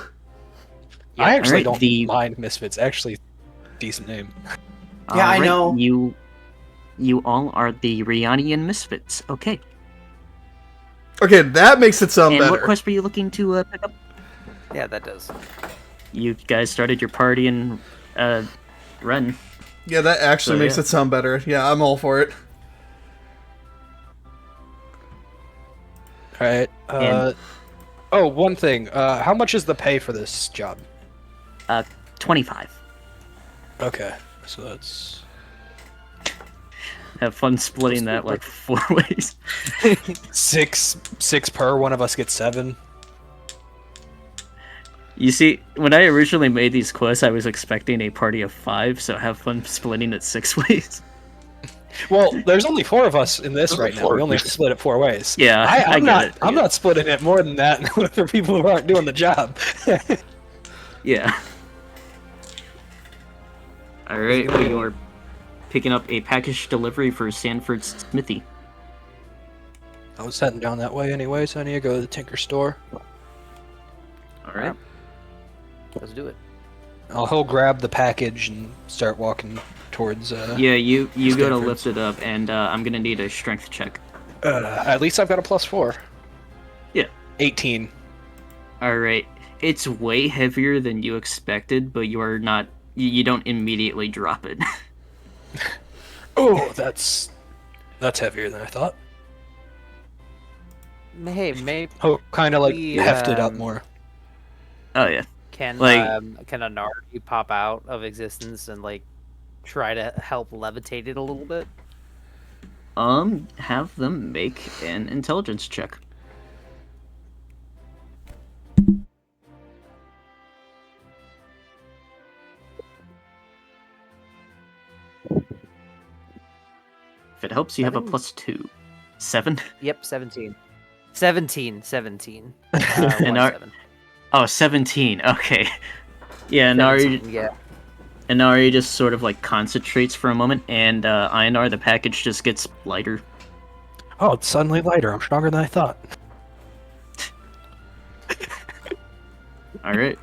I actually alright, don't the- mind Misfits. Actually, decent name. Yeah, I Alright, know. You all are the Rianian Misfits. Okay. Okay, that makes it sound And better. what quest were you looking to pick up? Yeah, that does. You guys started your party in Ren. Yeah, that actually So, makes yeah. it sound better. Yeah, I'm all for it. All right. And- Oh, one thing. How much is the pay for this job? 25. Okay, so that's Have fun splitting that like 4 ways. six per. One of us gets 7. You see, when I originally made these quests, I was expecting a party of 5, so have fun splitting it 6 ways. Well, there's only 4 of us in this There's right only now. 4. We only have to split it 4 ways. Yeah, I I'm get not. it, I'm yeah. not splitting it more than that for people who aren't doing the job. Yeah. Alright, we are picking up a package delivery for Sanford's Smithy. I was heading down that way anyway, so I need to go to the Tinker store. Alright. Let's do it. He'll grab the package and start walking towards. Yeah, you go to Stanford's. lift it up, and I'm gonna need a strength check. At least I've got a +4. Yeah. 18. Alright. It's way heavier than you expected, but you are not... You don't immediately drop it. Oh, that's heavier than I thought. Hey, maybe Oh, kind of like We, heft it up um, more. Oh, yeah. can Like- can a Nari pop out of existence and like try to help levitate it a little bit? Have them make an intelligence check. If it helps, you have a Seven? +2. 7? Yep, 17. 17. And our- 1-7. Oh, 17. Okay. Yeah, Nari, 17, yeah. Inari just sort of like concentrates for a moment, and Ionar, the package just gets lighter. Oh, it's suddenly lighter. I'm stronger than I thought. Alright.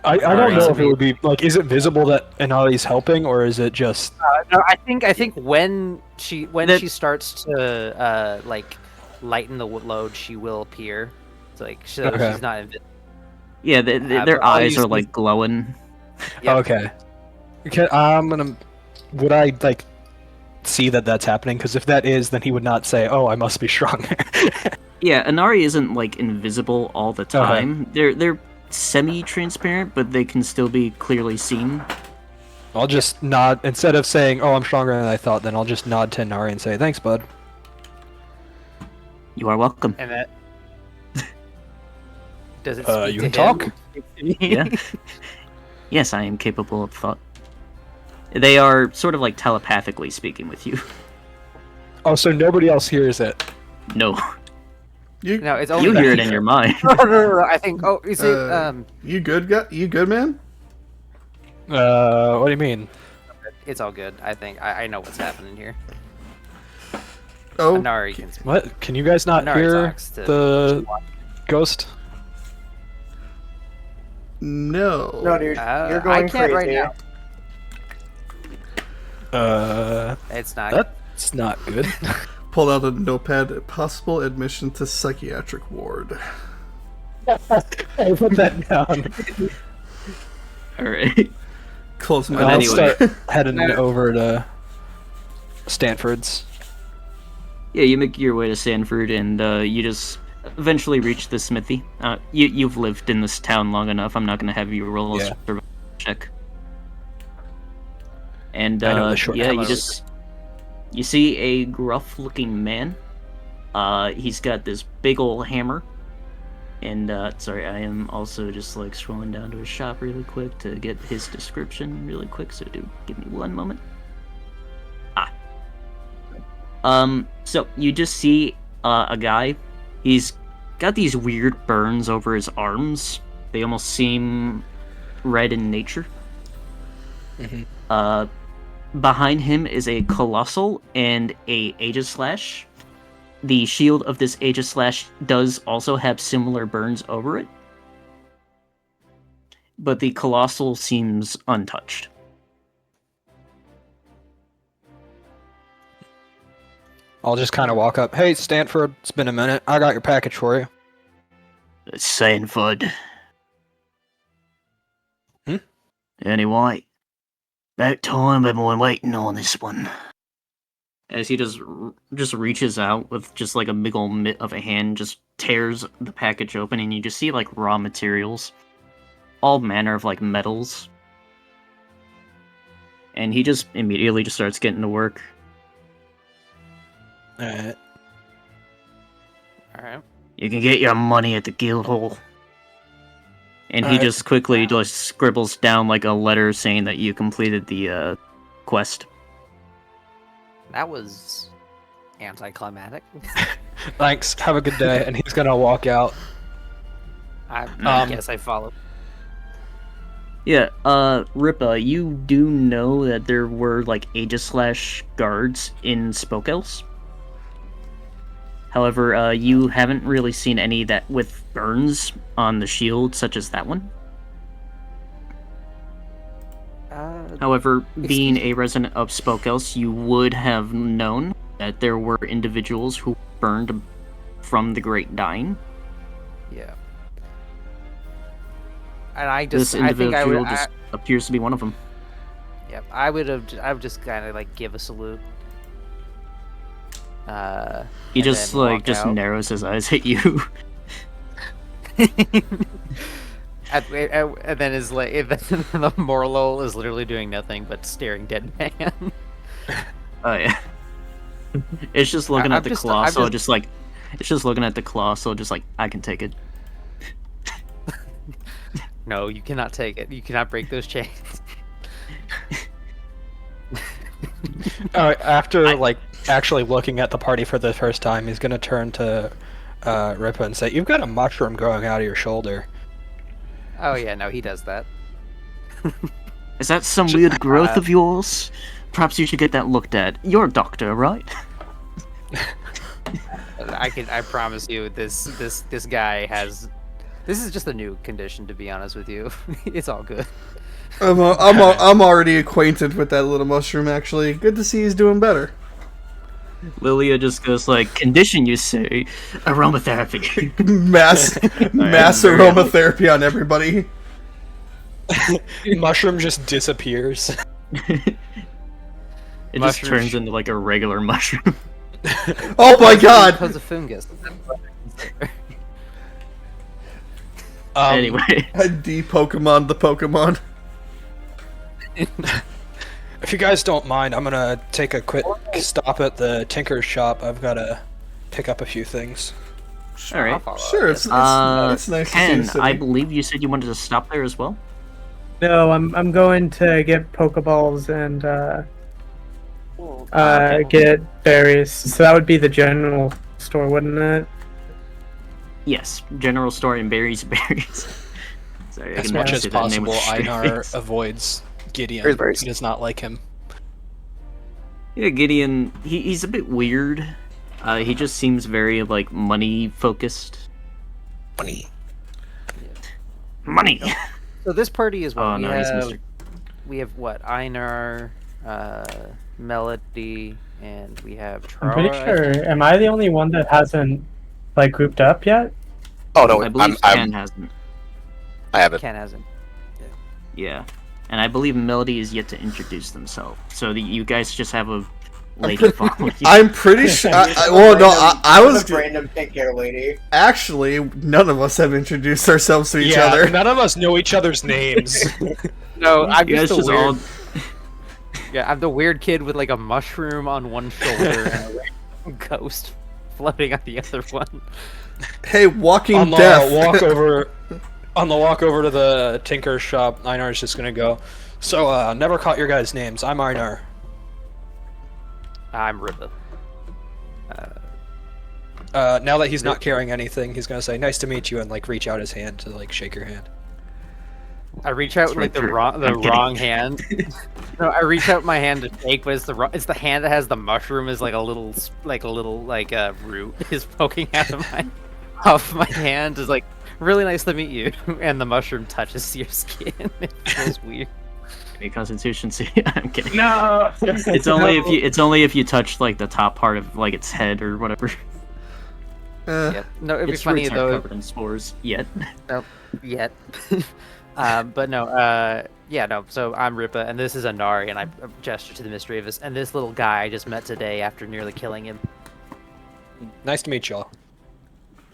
I don't Alright. know if it would be like, is it visible that Inari's helping, or is it just? No, I think when she That- she starts to like lighten the load, she will appear. It's like so Okay. she's not invisible. Yeah, their but I'll eyes use are these- like glowing. Yep. Okay. Okay. I'm gonna. Would I like see that that's happening? Because if that is, then he would not say, "Oh, I must be stronger." Yeah, Inari isn't like invisible all the time. They're semi-transparent, but they can still be clearly seen. I'll just nod instead of saying, "Oh, I'm stronger than I thought." Then I'll just nod to Nari and say, "Thanks, bud." You are welcome. And that does it speak You to can him? talk. Yeah. Yes, I am capable of thought. They are sort of like telepathically speaking with you. Oh, so nobody else hears it. No, No, it's you only hear it in your mind. No, I think. Oh, is it? You good? You good, man? What do you mean? It's all good. I think I know what's happening here. Oh, Inari can speak. What? Can you guys not Inari hear talks to the ghost? no. No, dude, you're going I can't crazy. right now. It's not. That's not good. Pulled out a notepad. Possible admission to psychiatric ward. Hey, put that down. Alright. Close my But I'll anyway. start heading over to Stanford's. Yeah, you make your way to Sanford, and you just eventually reach the smithy. You've lived in this town long enough. I'm not going to have you roll a Yeah. survival check. And I know the short yeah, term. you see a gruff-looking man. He's got this big ol' hammer. And sorry, I am also just like scrolling down to his shop really quick to get his description really quick. So give me one moment. So you just see a guy. He's got these weird burns over his arms. They almost seem red in nature. Mhm. Behind him is a colossal and a Aegislash. The shield of this Aegislash does also have similar burns over it, but the colossal seems untouched. I'll just kind of walk up. Hey, Stanford, it's been a minute. I got your package for you. Sanford. Hmm? Anyway, about time I've been waiting on this one. As he just reaches out with just like a big old mitt of a hand, just tears the package open, and you just see like raw materials, all manner of like metals. And he just immediately just starts getting to work. Alright. All right. You can get your money at the guild hall. And he Alright. just quickly just scribbles down like a letter saying that you completed the quest. That was anticlimactic. Thanks. Have a good day. And he's gonna walk out. I guess I follow. Yeah, Ripa, you do know that there were like Aegislash guards in Spokeels. However, you haven't really seen any that with burns on the shield, such as that one. However, being a resident of Spokeels, you would have known that there were individuals who burned from the Great Dying. Yeah. And I This just, I think I individual would. just appears to be one of them. Yep, I would just kind of like give a salute. He And just then like walk just out. narrows his eyes at you. And then is like the Morlo is literally doing nothing but staring dead man. Oh yeah. It's just looking I'm at the just- claw, I'm so just- just like it's just looking at the claw, so just like I can take it. No, you cannot take it. You cannot break those chains. Alright, after like actually looking at the party for the first time, he's gonna turn to Ripa and say, "You've got a mushroom growing out of your shoulder." Oh yeah, no, he does that. Is that some weird growth of yours? Perhaps you should get that looked at. You're a doctor, right? I promise you, this guy has. This is just a new condition, to be honest with you. It's all good. I'm already acquainted with that little mushroom. Actually, good to see he's doing better. Lilia just goes like, condition you say, aromatherapy. mass very aromatherapy on everybody. Mushroom just disappears. It just Mushroom turns into like a regular mushroom. Oh my god! Because of fungus. Anyway, I de-Pokemon the Pokemon. If you guys don't mind, I'm gonna take a quick stop at the tinker's shop. I've gotta pick up a few things. all right. Sure, it's nice to see Ken, the city. I believe you said you wanted to stop there as well. No, I'm going to get Pokeballs and Okay. get berries. So that would be the general store, wouldn't it? Yes, general store and berries. Sorry, I As can much never as say that name possible, with a straight Einar face. avoids Gideon. Berries, berries. He does not like him. Yeah, Gideon. He's a bit weird. He just seems very like money focused. Money. Money. So this party is what Oh we no, have. he's Mr. We have what? Einar, Melody, and we have I'm pretty Trara. I sure. think. Am I the only one that hasn't like grouped up yet? Oh no, I believe I'm Ken hasn't. I haven't. Ken hasn't. Yeah, and I believe Melody is yet to introduce themselves. So you guys just have a lady pretty- following you. I'm pretty sure. Well, no, I was a random pink hair lady. actually none of us have introduced ourselves to each yeah, other. none of us know each other's names. No, I'm You guys just a just weird. all. Yeah, I'm the weird kid with like a mushroom on one shoulder and a random ghost floating on the other one. Hey, Walking on the Death. walk over to the tinker's shop, Einar's just gonna go. So, never caught your guys' names. I'm Einar. I'm Ripa. Now that he's not carrying anything, he's gonna say, "Nice to meet you," and like reach out his hand to like shake your hand. I reach out with like the wrong hand. No, I reach out my hand to shake, but it's the hand that has the mushroom is like a little root is poking out of my hand. Is like really nice to meet you, and the mushroom touches your skin. It feels weird. A Constitution. See, I'm kidding. No. It's only if you touch like the top part of like its head or whatever. Yep. No, it'd be Its funny roots aren't though. covered in spores yet. Nope. Yet. But no, yeah, no. So I'm Ripa, and this is Anari, and I gesture to the mystery of this. And this little guy I just met today after nearly killing him. Nice to meet y'all.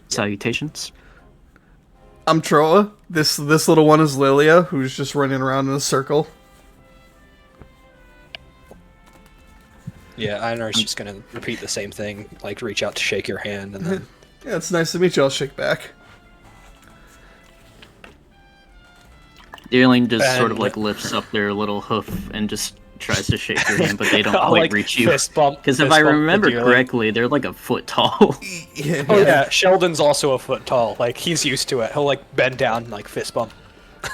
Salutations. I'm Troa. This little one is Lilia, who's just running around in a circle. Yeah, Einar's just gonna repeat the same thing, like reach out to shake your hand, and then Yeah, it's nice to meet you. I'll shake back. Deerling just sort of And- like lifts up their little hoof and just tries to shake your hand, but they don't I'll, quite like, reach you. fist bump. Because if fist I bump the remember deerling. correctly, they're like a foot tall. Yeah. Oh yeah, Sheldon's also a foot tall. Like he's used to it. He'll like bend down and like fist bump.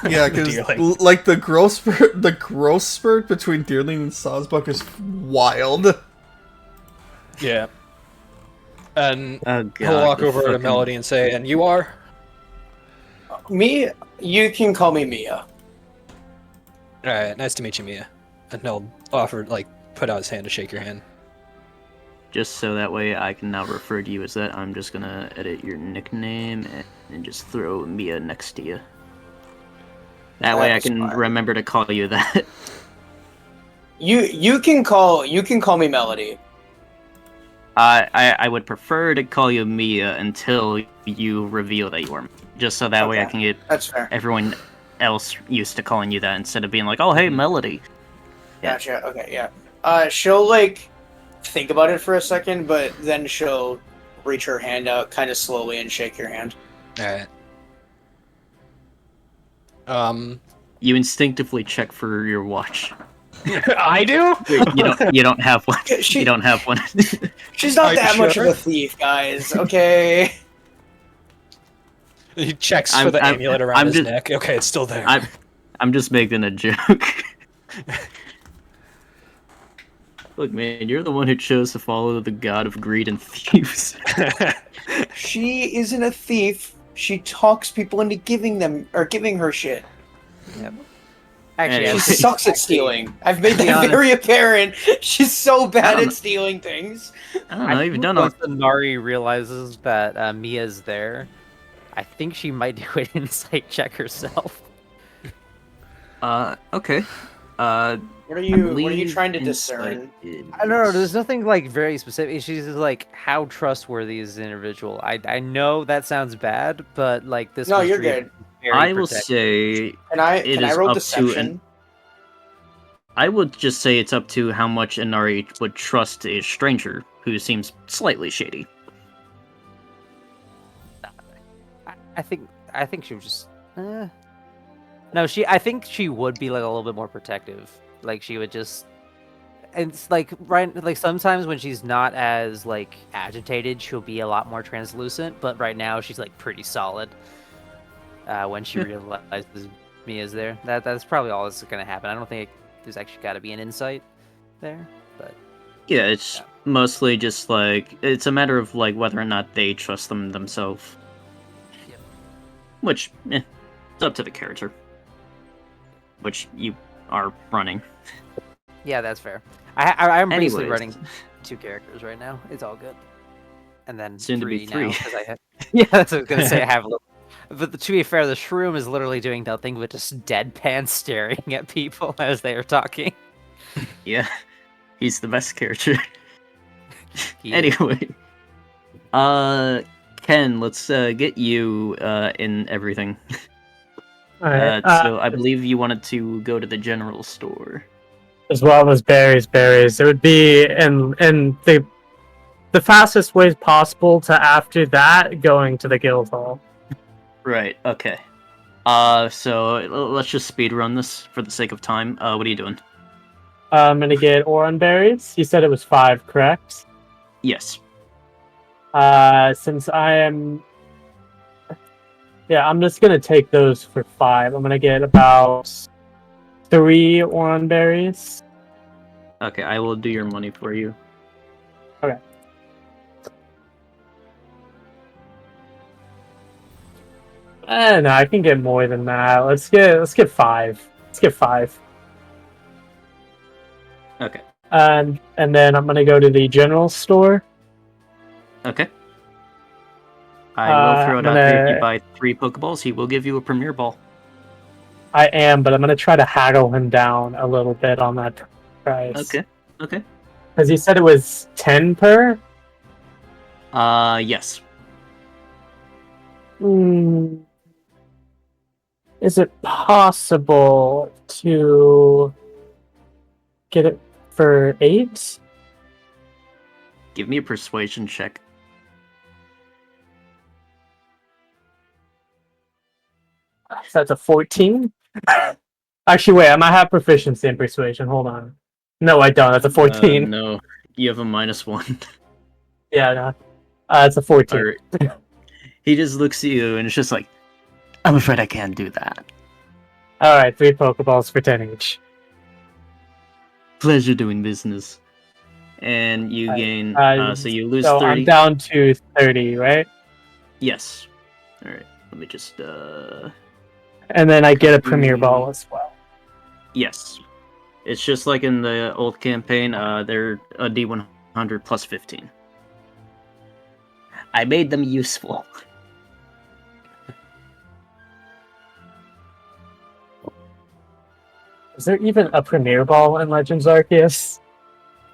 Yeah, The because deerling. like the growth spurt between Deerling and Sawsbuck is wild. Yeah. And Oh god. he'll walk the over to fucking- Melody and say, "And you are?" Me, you can call me Mia. All right, nice to meet you, Mia. And he'll offer like put out his hand to shake your hand. Just so that way I can now refer to you as that, I'm just gonna edit your nickname and just throw Mia next to you. That way I That's can fine. remember to call you that. You can call me Melody. I would prefer to call you Mia until you reveal that you are. Just so that way I Okay. can get That's fair. everyone else used to calling you that instead of being like, oh hey, Melody. Yeah. Gotcha. Okay, yeah. She'll like think about it for a second, but then she'll reach her hand out kind of slowly and shake your hand. All right. You instinctively check for your watch. I do. You don't have one. She- You don't have one. She's not Are you that much of sure? a thief, guys. Okay. He checks for I'm- the I'm- amulet around I'm his just- neck. Okay, it's still there. I'm just making a joke. Look, man, you're the one who chose to follow the god of greed and thieves. She isn't a thief. She talks people into giving her shit. Actually, Anyway. She sucks at stealing. I've made Be that honest. very apparent. She's so I bad don't- at stealing things. I don't know. You've done a once Nari realizes that Mia's there, I think she might do an insight check herself. Okay. What are I you believe trying to insight discern? I don't know. is- There's nothing like very specific. She's just like, how trustworthy is the individual? I know that sounds bad, but like this. No, was you're treated good. very I will protected. say Can I it can I is roll up to deception? I would just say it's up to how much Inari would trust a stranger who seems slightly shady. I think she was just. No, I think she would be like a little bit more protective. Like she would just. And it's like like sometimes when she's not as like agitated, she'll be a lot more translucent. But right now she's like pretty solid. When she realizes Mia's there, that's probably all that's gonna happen. I don't think there's actually got to be an insight there, but Yeah, it's Yeah. mostly just like it's a matter of like whether or not they trust them themselves. Yep. Which, it's up to the character. Which you are running. yeah, that's fair. I'm basically Anyways. running 2 characters right now. It's all good. And then Soon to 3 be now 3. because I have. Yeah, that's what I was gonna say. I have a little. But to be fair, the shroom is literally doing nothing but just deadpan staring at people as they are talking. Yeah, he's the best character. He is. Anyway, Ken, let's get you in everything. All right. So I believe you wanted to go to the general store. As well as berries. It would be in the fastest ways possible to after that going to the guild hall. Right. Okay. So let's just speed run this for the sake of time. What are you doing? I'm gonna get Oran berries. You said it was 5, correct? Yes. Since I am, yeah, I'm just gonna take those for 5. I'm gonna get about 3 Oran berries. Okay, I will do your money for you. No, I can get more than that. Let's get 5. Let's get 5. Okay. And then I'm gonna go to the general store. Okay. I will throw it I'm out there. If you gonna- buy 3 Pokeballs, he will give you a Premier Ball. I am, but I'm gonna try to haggle him down a little bit on that price. Okay. Okay. Because he said it was 10 per. Yes. Is it possible to get it for 8? Give me a persuasion check. That's a 14. Actually, wait, I might have proficiency in persuasion. Hold on. No, I don't. That's a 14. No, you have a -1. Yeah, no. It's a 14. Alright. He just looks at you and it's just like, I'm afraid I can't do that. All right, 3 Pokeballs for 10 each. Pleasure doing business. And you Right. gain, so you lose So 30. I'm down to 30, right? Yes. Alright, let me just, And then I get a Premier Ball as well. yes. It's just like in the old campaign, they're a D100 plus 15. I made them useful. Is there even a Premier Ball in Legends Arceus?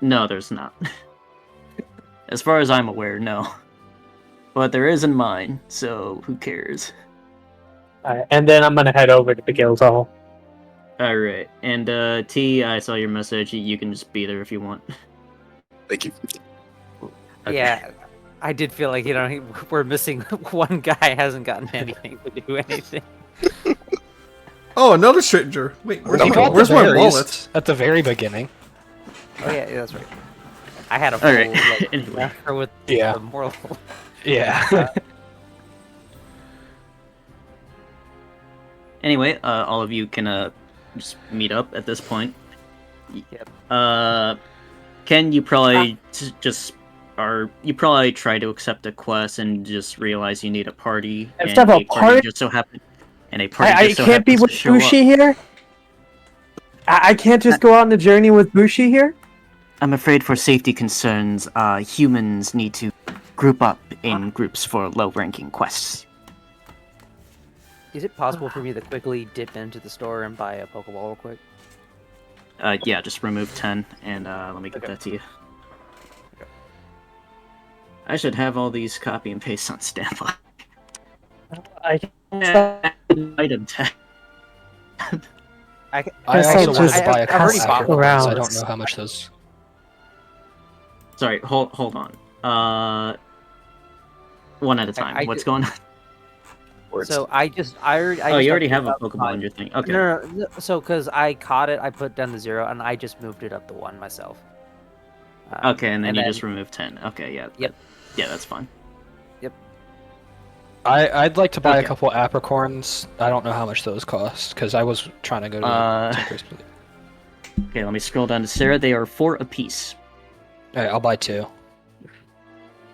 No, there's not. As far as I'm aware, no. But there is in mine, so who cares? And then I'm gonna head over to the guild hall. Alright, and T, I saw your message. You can just be there if you want. Thank you. Okay. Yeah, I did feel like we're missing one guy hasn't gotten anything to do anything. Oh, another stranger. Wait, where's No, my, no, where's my berries wallet? at the very beginning. Oh yeah, that's right. I had a full Alright, like, anyway. macro with Yeah. the moral. Yeah. Anyway, all of you can just meet up at this point. Yep. Ken, you probably you probably try to accept a quest and just realize you need a party. Have And to have a a party party? just so happen. And a party I just so can't be happens with to show up. Bushi here? I can't just go on the journey with Bushi here? I'm afraid for safety concerns, humans need to group up in groups for low-ranking quests. Is it possible for me to quickly dip into the store and buy a Pokeball real quick? Yeah, just remove 10, and let me get that to you. I should have all these copy and paste on standby. I Item tag. I guess also I'll wanted to just buy a couple already bought Apricons. around. I don't know how much those. Sorry, hold on. One at a time. What's going on? Words. So I Oh, you already updated have a up Pokeball my- in your thing. Okay. No. So because I caught it, I put down the 0, and I just moved it up to 1 myself. Okay, and then you just remove 10. Okay, yeah. Yep. Yeah, that's fine. I'd like to buy Okay. a couple Apricons. I don't know how much those cost because I was trying to go to Tinker's. Okay, let me scroll down to Sarah. They are 4 apiece. All right, I'll buy 2.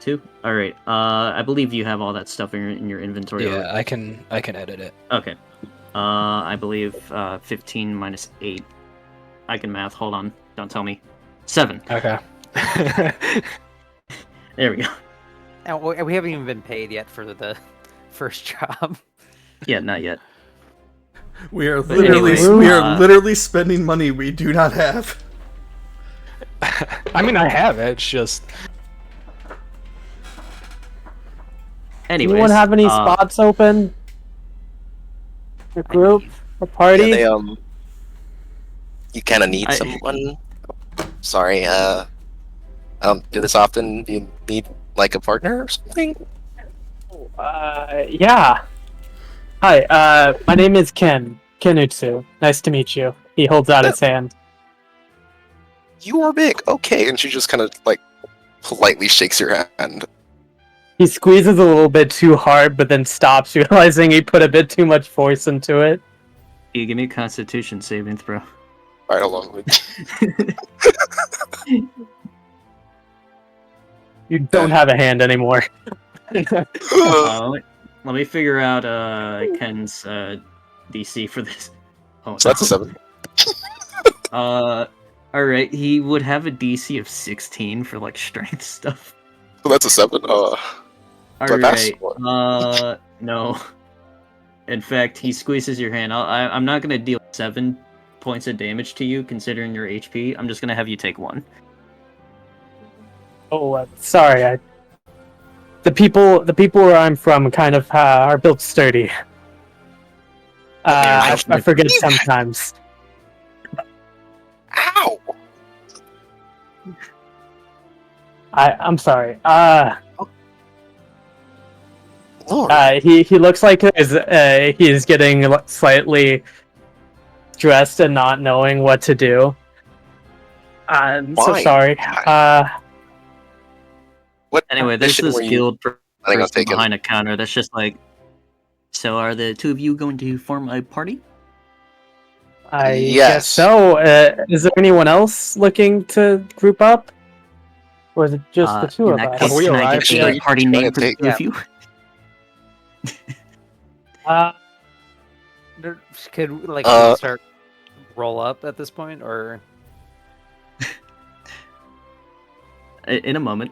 2? Alright. I believe you have all that stuff in your inventory Yeah, already. I can edit it. Okay. I believe 15 minus 8. I can math. Hold on. Don't tell me. 7. Okay. There we go. And we haven't even been paid yet for the first job. Yeah, not yet. We are But literally anyway, we are literally spending money we do not have. I mean, I have it. It's just Anyways, Anyone have any spots open? A group? A party? Yeah, they you kind of need I- someone. Sorry. Do this often? Do you need like a partner or something? Yeah. Hi, my name is Ken. Kenutsu. Nice to meet you. He holds out his hand. You are big. Okay, and she just kind of like politely shakes your hand. He squeezes a little bit too hard, but then stops, realizing he put a bit too much force into it. you give me a Constitution saving throw. Right along with. You don't have a hand anymore. Let me figure out Ken's DC for this. Oh, So that's a 7. Alright, he would have a DC of 16 for like strength stuff. So that's a 7. Do I pass? Alright, no. In fact, he squeezes your hand. I'm not gonna deal 7 points of damage to you, considering your HP. I'm just gonna have you take 1. Oh, sorry. The people where I'm from kind of are built sturdy. I forget sometimes. Ow! I'm sorry. Lord. He looks like he's getting slightly stressed and not knowing what to do. I'm so Why? sorry. What Anyway, there's mission this were you guild planning on person taking? behind a counter that's just like, so are the two of you going to form a party? I Yes. guess so. Is there anyone else looking to group up? Or is it just the two in of that us? case, Have we can I arrived get a yet? party Trying name to for the take- two of you? Could we start roll up at this point, or In a moment.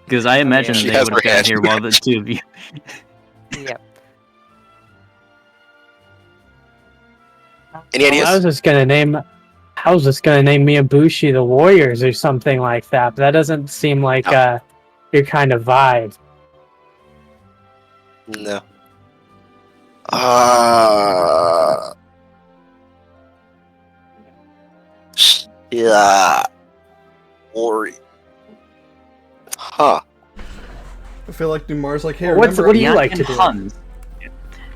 Because I imagine She they has would have her gotten hand. here while the two of you... yeah? Any ideas? I was just gonna name Miyabushi the Warriors or something like that. But that doesn't seem like your kind of vibe. No. Yeah. Worry. Huh. I feel like Numar's like, hey, What remember? do you like to Ryanyan do? Huns.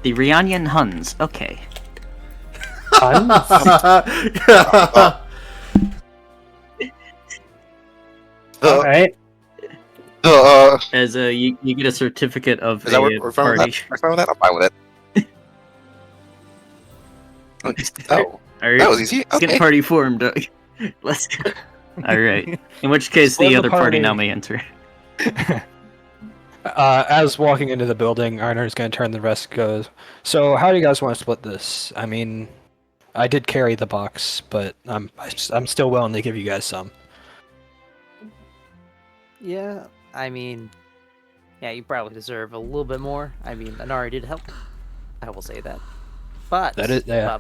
The Ryanyan Huns. Okay. All right. As you get a certificate of Is that a we're fine with party. that? We're fine with that? I'm fine with it. Oh, Alright, that was easy. let's get Okay. party formed. Let's go. Alright. In which case, Split the the other party now party. may enter. As walking into the building, Arner's going to turn the rest. Goes. So, how do you guys want to split this? I mean, I did carry the box, but I'm still willing to give you guys some. Yeah, I mean, yeah, you probably deserve a little bit more. I mean, Anari did help. I will say that, but That is- yeah.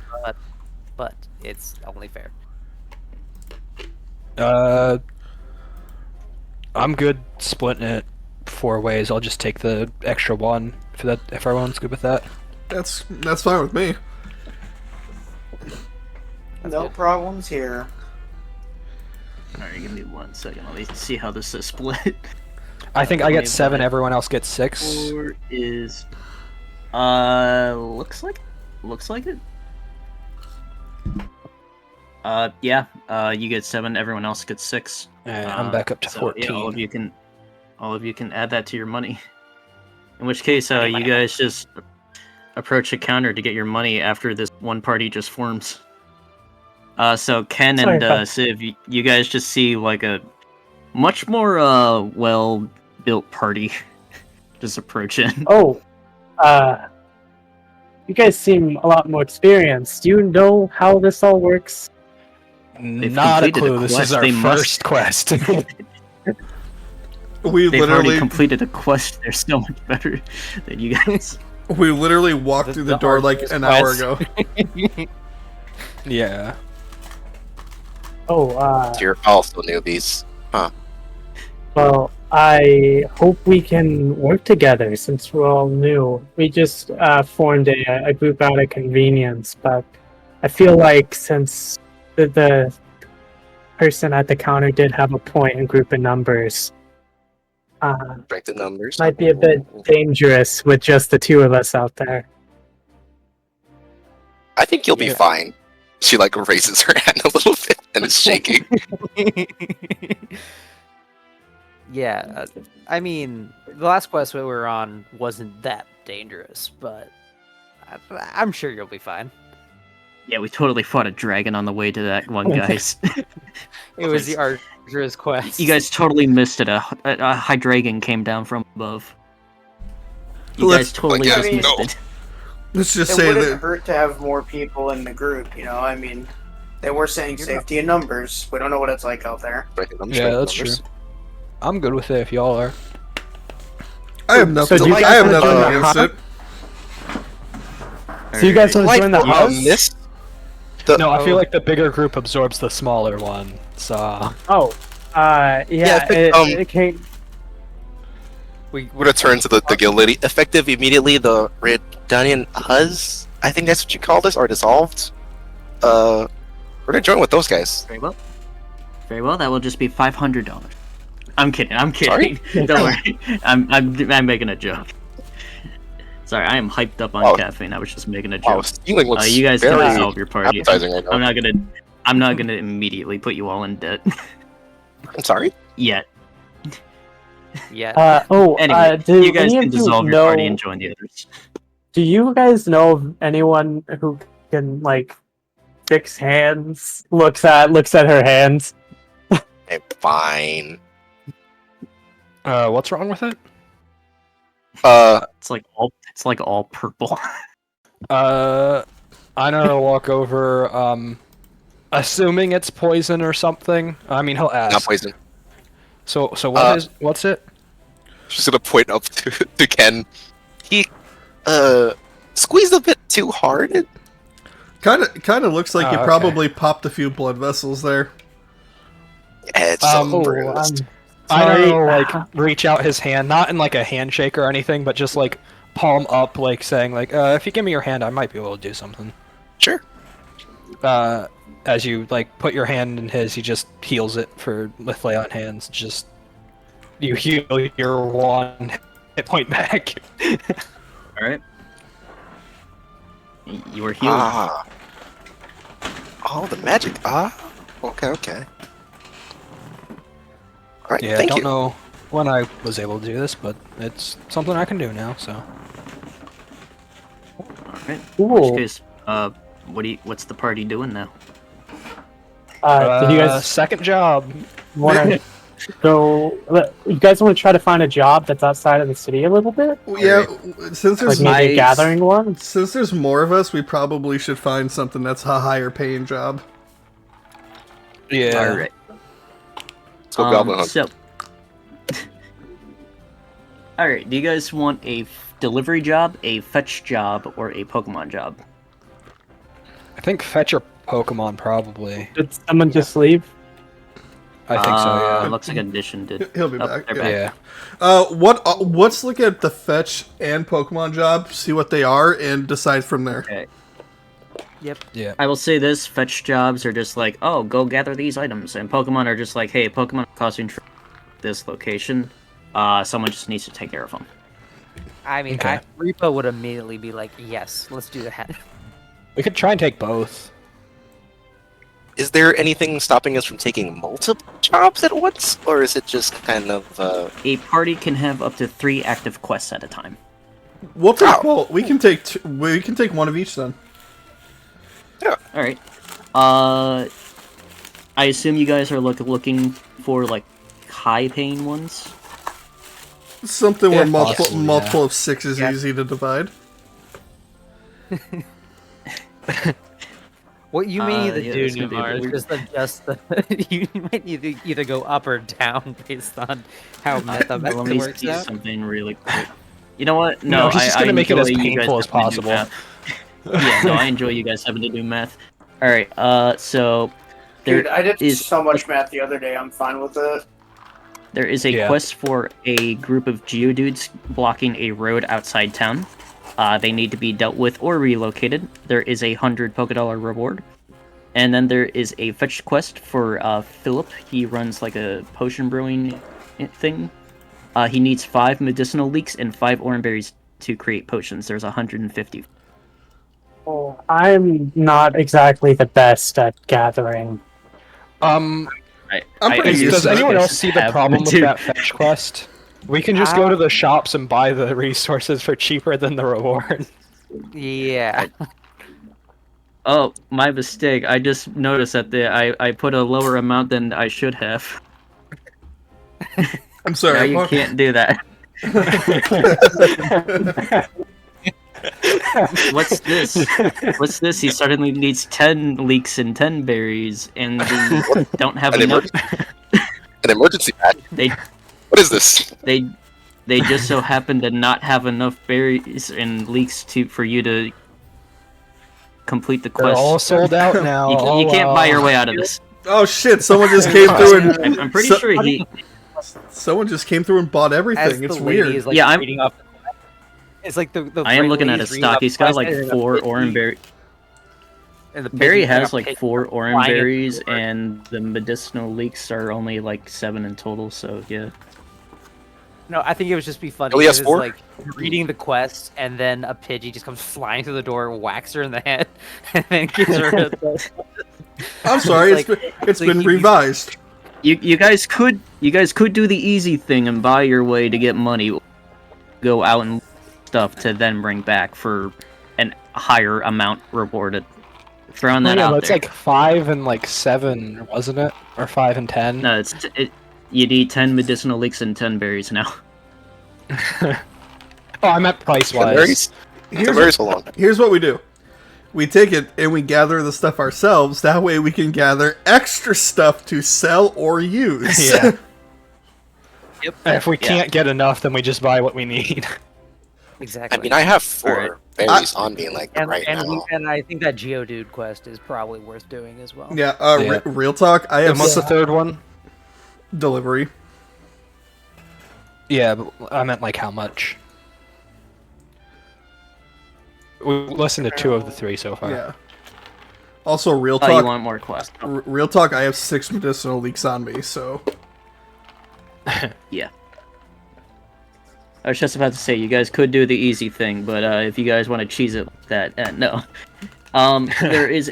but it's only fair. I'm good splitting it 4 ways. I'll just take the extra one if everyone's good with that. That's fine with me. No problems here. Alright, give me 1 second. Let me see how this is split. I think I get 7. 25. Everyone else gets 6. 4 is looks like it. Yeah. You get 7. Everyone else gets 6. And I'm back up to so, 14. Yeah, all of you can add that to your money. In which case, you guys just approach a counter to get your money after this one party just forms. So Ken and Civ, you guys just see like a much more well-built party just approach in. Oh, you guys seem a lot more experienced. Do you know how this all works? Not a completed a clue. This is quest. our They must- first quest. We They've already literally completed a quest. They're so much better than you guys. walked through the door like an hour ago. Yeah. Oh, You're also newbies. well, I hope we can work together since we're all new. We just formed a group out of convenience, but I feel like since the person at the counter did have a point in group of numbers, Strength in numbers. might be a bit dangerous with just the two of us out there. I think you'll be fine. She like raises her hand a little bit and is shaking. Yeah, I mean, the last quest we were on wasn't that dangerous, but I'm sure you'll be fine. Yeah, we totally fought a dragon on the way to that one, guys. It was the Archer's quest. You guys totally missed it. A high dragon came down from above. You Let's- guys totally Like, just yeah, missed no. it. Let's just It say wouldn't that hurt to have more people in the group, you know? I mean, they were saying You're safety in numbers. We don't know what it's like out there. Strength in numbers, Yeah, strength in that's true. numbers. I'm good with it if y'all are. I have nothing. do you guys I have wanna nothing join the against hunt? it. So you guys want to join the Like, house? this? No, I feel like the bigger group absorbs the smaller one. So Oh, yeah, I think, it came. We're gonna turn to the guild lady. Effective immediately, the Redanian Huz, I think that's what you call this, are dissolved. We're gonna join with those guys. Very well. Very well. That will just be $500. I'm kidding. I'm Sorry? kidding. Don't worry. I'm making a joke. Sorry, I am hyped up on Wow. caffeine. I was just making a Wow, joke. stealing looks You guys can very resolve your party. appetizing right now. I'm not gonna immediately put you all in debt I'm sorry? yet. Yeah. Anyway, do you guys any can of you dissolve your know, party and join the others. Do you guys know of anyone who can like fix hands? Looks at her hands. Okay, fine. what's wrong with it? It's like all purple. I know to walk over, assuming it's poison or something. I mean, he'll ask. Not poison. So what's it? She's gonna point up to Ken. He, squeezed a bit too hard. Kind of looks like you okay. probably popped a few blood vessels there. Yeah, it's so bruised. I sorry. know, like, reach out his hand, not in like a handshake or anything, but just like palm up, like saying, like, if you give me your hand, I might be able to do something. Sure. As you like put your hand in his, he just heals it with lay on hands. Just you heal your 1 hit point back. All right. You were healed. Ah. Oh, the magic. Ah. Okay. Alright, Yeah, I thank don't you. know when I was able to do this, but it's something I can do now. So All right. In Cool. which case, what's the party doing now? Did you guys second job? want to go? You guys want to try to find a job that's outside of the city a little bit? Yeah, since Like there's maybe a gathering one? since there's more of us, we probably should find something that's a higher paying job. Yeah. All right. Let's go Goblin Hunt. So, all right. Do you guys want a delivery job, a fetch job, or a Pokemon job? I think fetch your Pokemon probably. Did someone just leave? I think so. Yeah. Looks like Addition did. He'll be Oh, back. they're Yeah. Let's look at the fetch and Pokemon job, see what they are, and decide from there. Okay. Yeah. I will say this: fetch jobs are just like, oh, go gather these items, and Pokemon are just like, hey, Pokemon are causing this location. Someone just needs to take care of them. I mean, Okay. Repo would immediately be like, yes, let's do that. We could try and take both. Is there anything stopping us from taking multiple jobs at once, or is it just kind of? A party can have up to 3 active quests at a time. We'll take. Wow. Well, we can take. We can take one of each then. All right. I assume you guys are looking for like high-paying ones. Something where If multiple possible, multiple of 6 is easy to divide. What you may need to yeah, do, that's gonna be a Numar, bit is just adjust the. You might need to either go up or down based on how meta Let me works see out. something really quick. You know what? No, No, he's just I gonna make it as enjoy you guys painful as having to do possible. math. Yeah, no, I enjoy you guys having to do math. All right. So Dude, I did is- so much math the other day. I'm fine with it. there is a Yeah. quest for a group of Geodudes blocking a road outside town. They need to be dealt with or relocated. There is a 100 Pokédollar reward. And then there is a fetch quest for Philip. He runs like a potion brewing thing. He needs 5 medicinal leeks and 5 orange berries to create potions. There's 150. Oh, I'm not exactly the best at gathering. I'm pretty Does, used does to that. anyone else see the Have problem with to- that fetch quest? We can just go to the shops and buy the resources for cheaper than the reward. Yeah. Oh, my mistake. I just noticed that I put a lower amount than I should have. I'm Now sorry. you can't do that. What's this? What's this? He suddenly needs 10 leeks and 10 berries, and we don't have An enough. An emergency pack. They What is this? they just so happen to not have enough berries and leeks for you to complete the They're quest. all sold out now. You can't buy your way out of this. Oh shit! Someone just came through and I'm pretty So- sure he. someone just came through and bought As everything. the It's lady weird. is like Yeah, I'm- reading up. It's like the I am right looking at lady's his reading stock. up He's got quest like and 4 the orange berries. and the Barry piggy got has a like pig 4 orange flying into the berries, door. and the medicinal leeks are only like 7 in total. So yeah. No, I think it would just be funny. Only has 'cause it's 4? like reading the quest, and then a Pidgey just comes flying through the door and whacks her in the head, and then gives her a I'm sorry. It's It's like been he- revised. You guys could do the easy thing and buy your way to get money, go out and stuff to then bring back for an higher amount rewarded. Throwing that yeah, out but it's there. like 5 and like 7, wasn't it? Or 5 and 10? No, you need 10 medicinal leeks and 10 berries now. Oh, I meant price The wise. berries? The berries, hold on. Here's what we do. We take it and we gather the stuff ourselves. That way we can gather extra stuff to sell or use. Yeah. Yep. If we can't get enough, then we just buy what we need. exactly. I mean, I have 4 Alright. berries on me, like, and, right and, now. and I think that Geodude quest is probably worth doing as well. Yeah, Yeah. real talk. I have And what's the third one? delivery. Yeah, but I meant like how much. We listened to 2 of the 3 so far. Yeah. Also, real Oh, you talk. want more quests? Real talk. I have 6 medicinal leaks on me, so Yeah. I was just about to say, you guys could do the easy thing, but if you guys want to cheese it like that, no. There is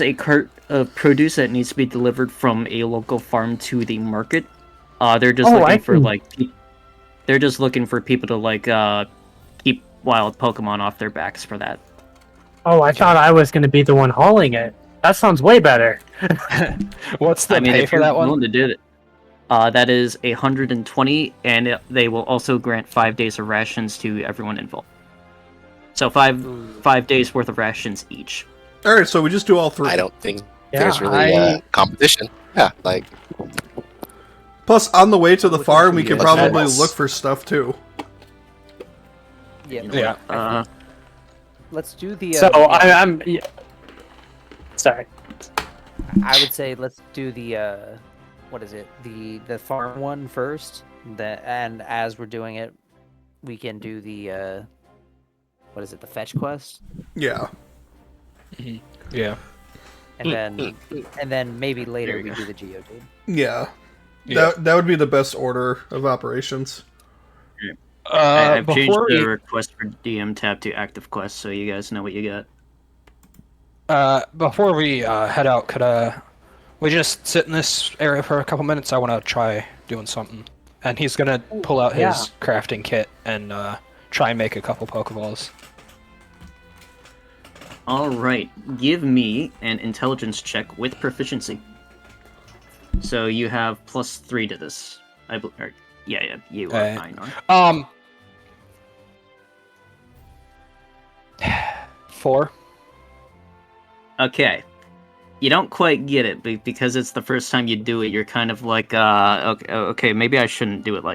a cart of produce that needs to be delivered from a local farm to the market. They're just looking for they're just looking for people to like keep wild Pokemon off their backs for that. Oh, I thought I was going to be the one hauling it. That sounds way better. What's the I mean, pay if for you're that one? willing to do it, that is 120, and they will also grant 5 days of rations to everyone involved. So five days worth of rations each. all right. So we just do all 3. I don't think Yeah, there's really competition. Yeah, like, Plus, on the way to the farm, we can Let's probably let's- look for stuff too. Yeah. Yeah. Let's do the. So I'm. Yeah. Sorry. I would say let's do the what is it? The farm one first. And as we're doing it, we can do the what is it? The fetch quest, Yeah. Yeah. and then maybe later There you we go. do the Geodude. Yeah. Yeah. That would be the best order of operations. I've changed Before the we request for DM tab to active quest, so you guys know what you got. before we head out, could we just sit in this area for a couple minutes? I want to try doing something. And he's gonna pull out yeah. his crafting kit and try and make a couple Pokeballs. All right, give me an intelligence check with proficiency. So you have +3 to this. Yeah, you are Okay. Einar. 4. Okay. You don't quite get it because it's the first time you do it. You're kind of like, okay, maybe I shouldn't do it like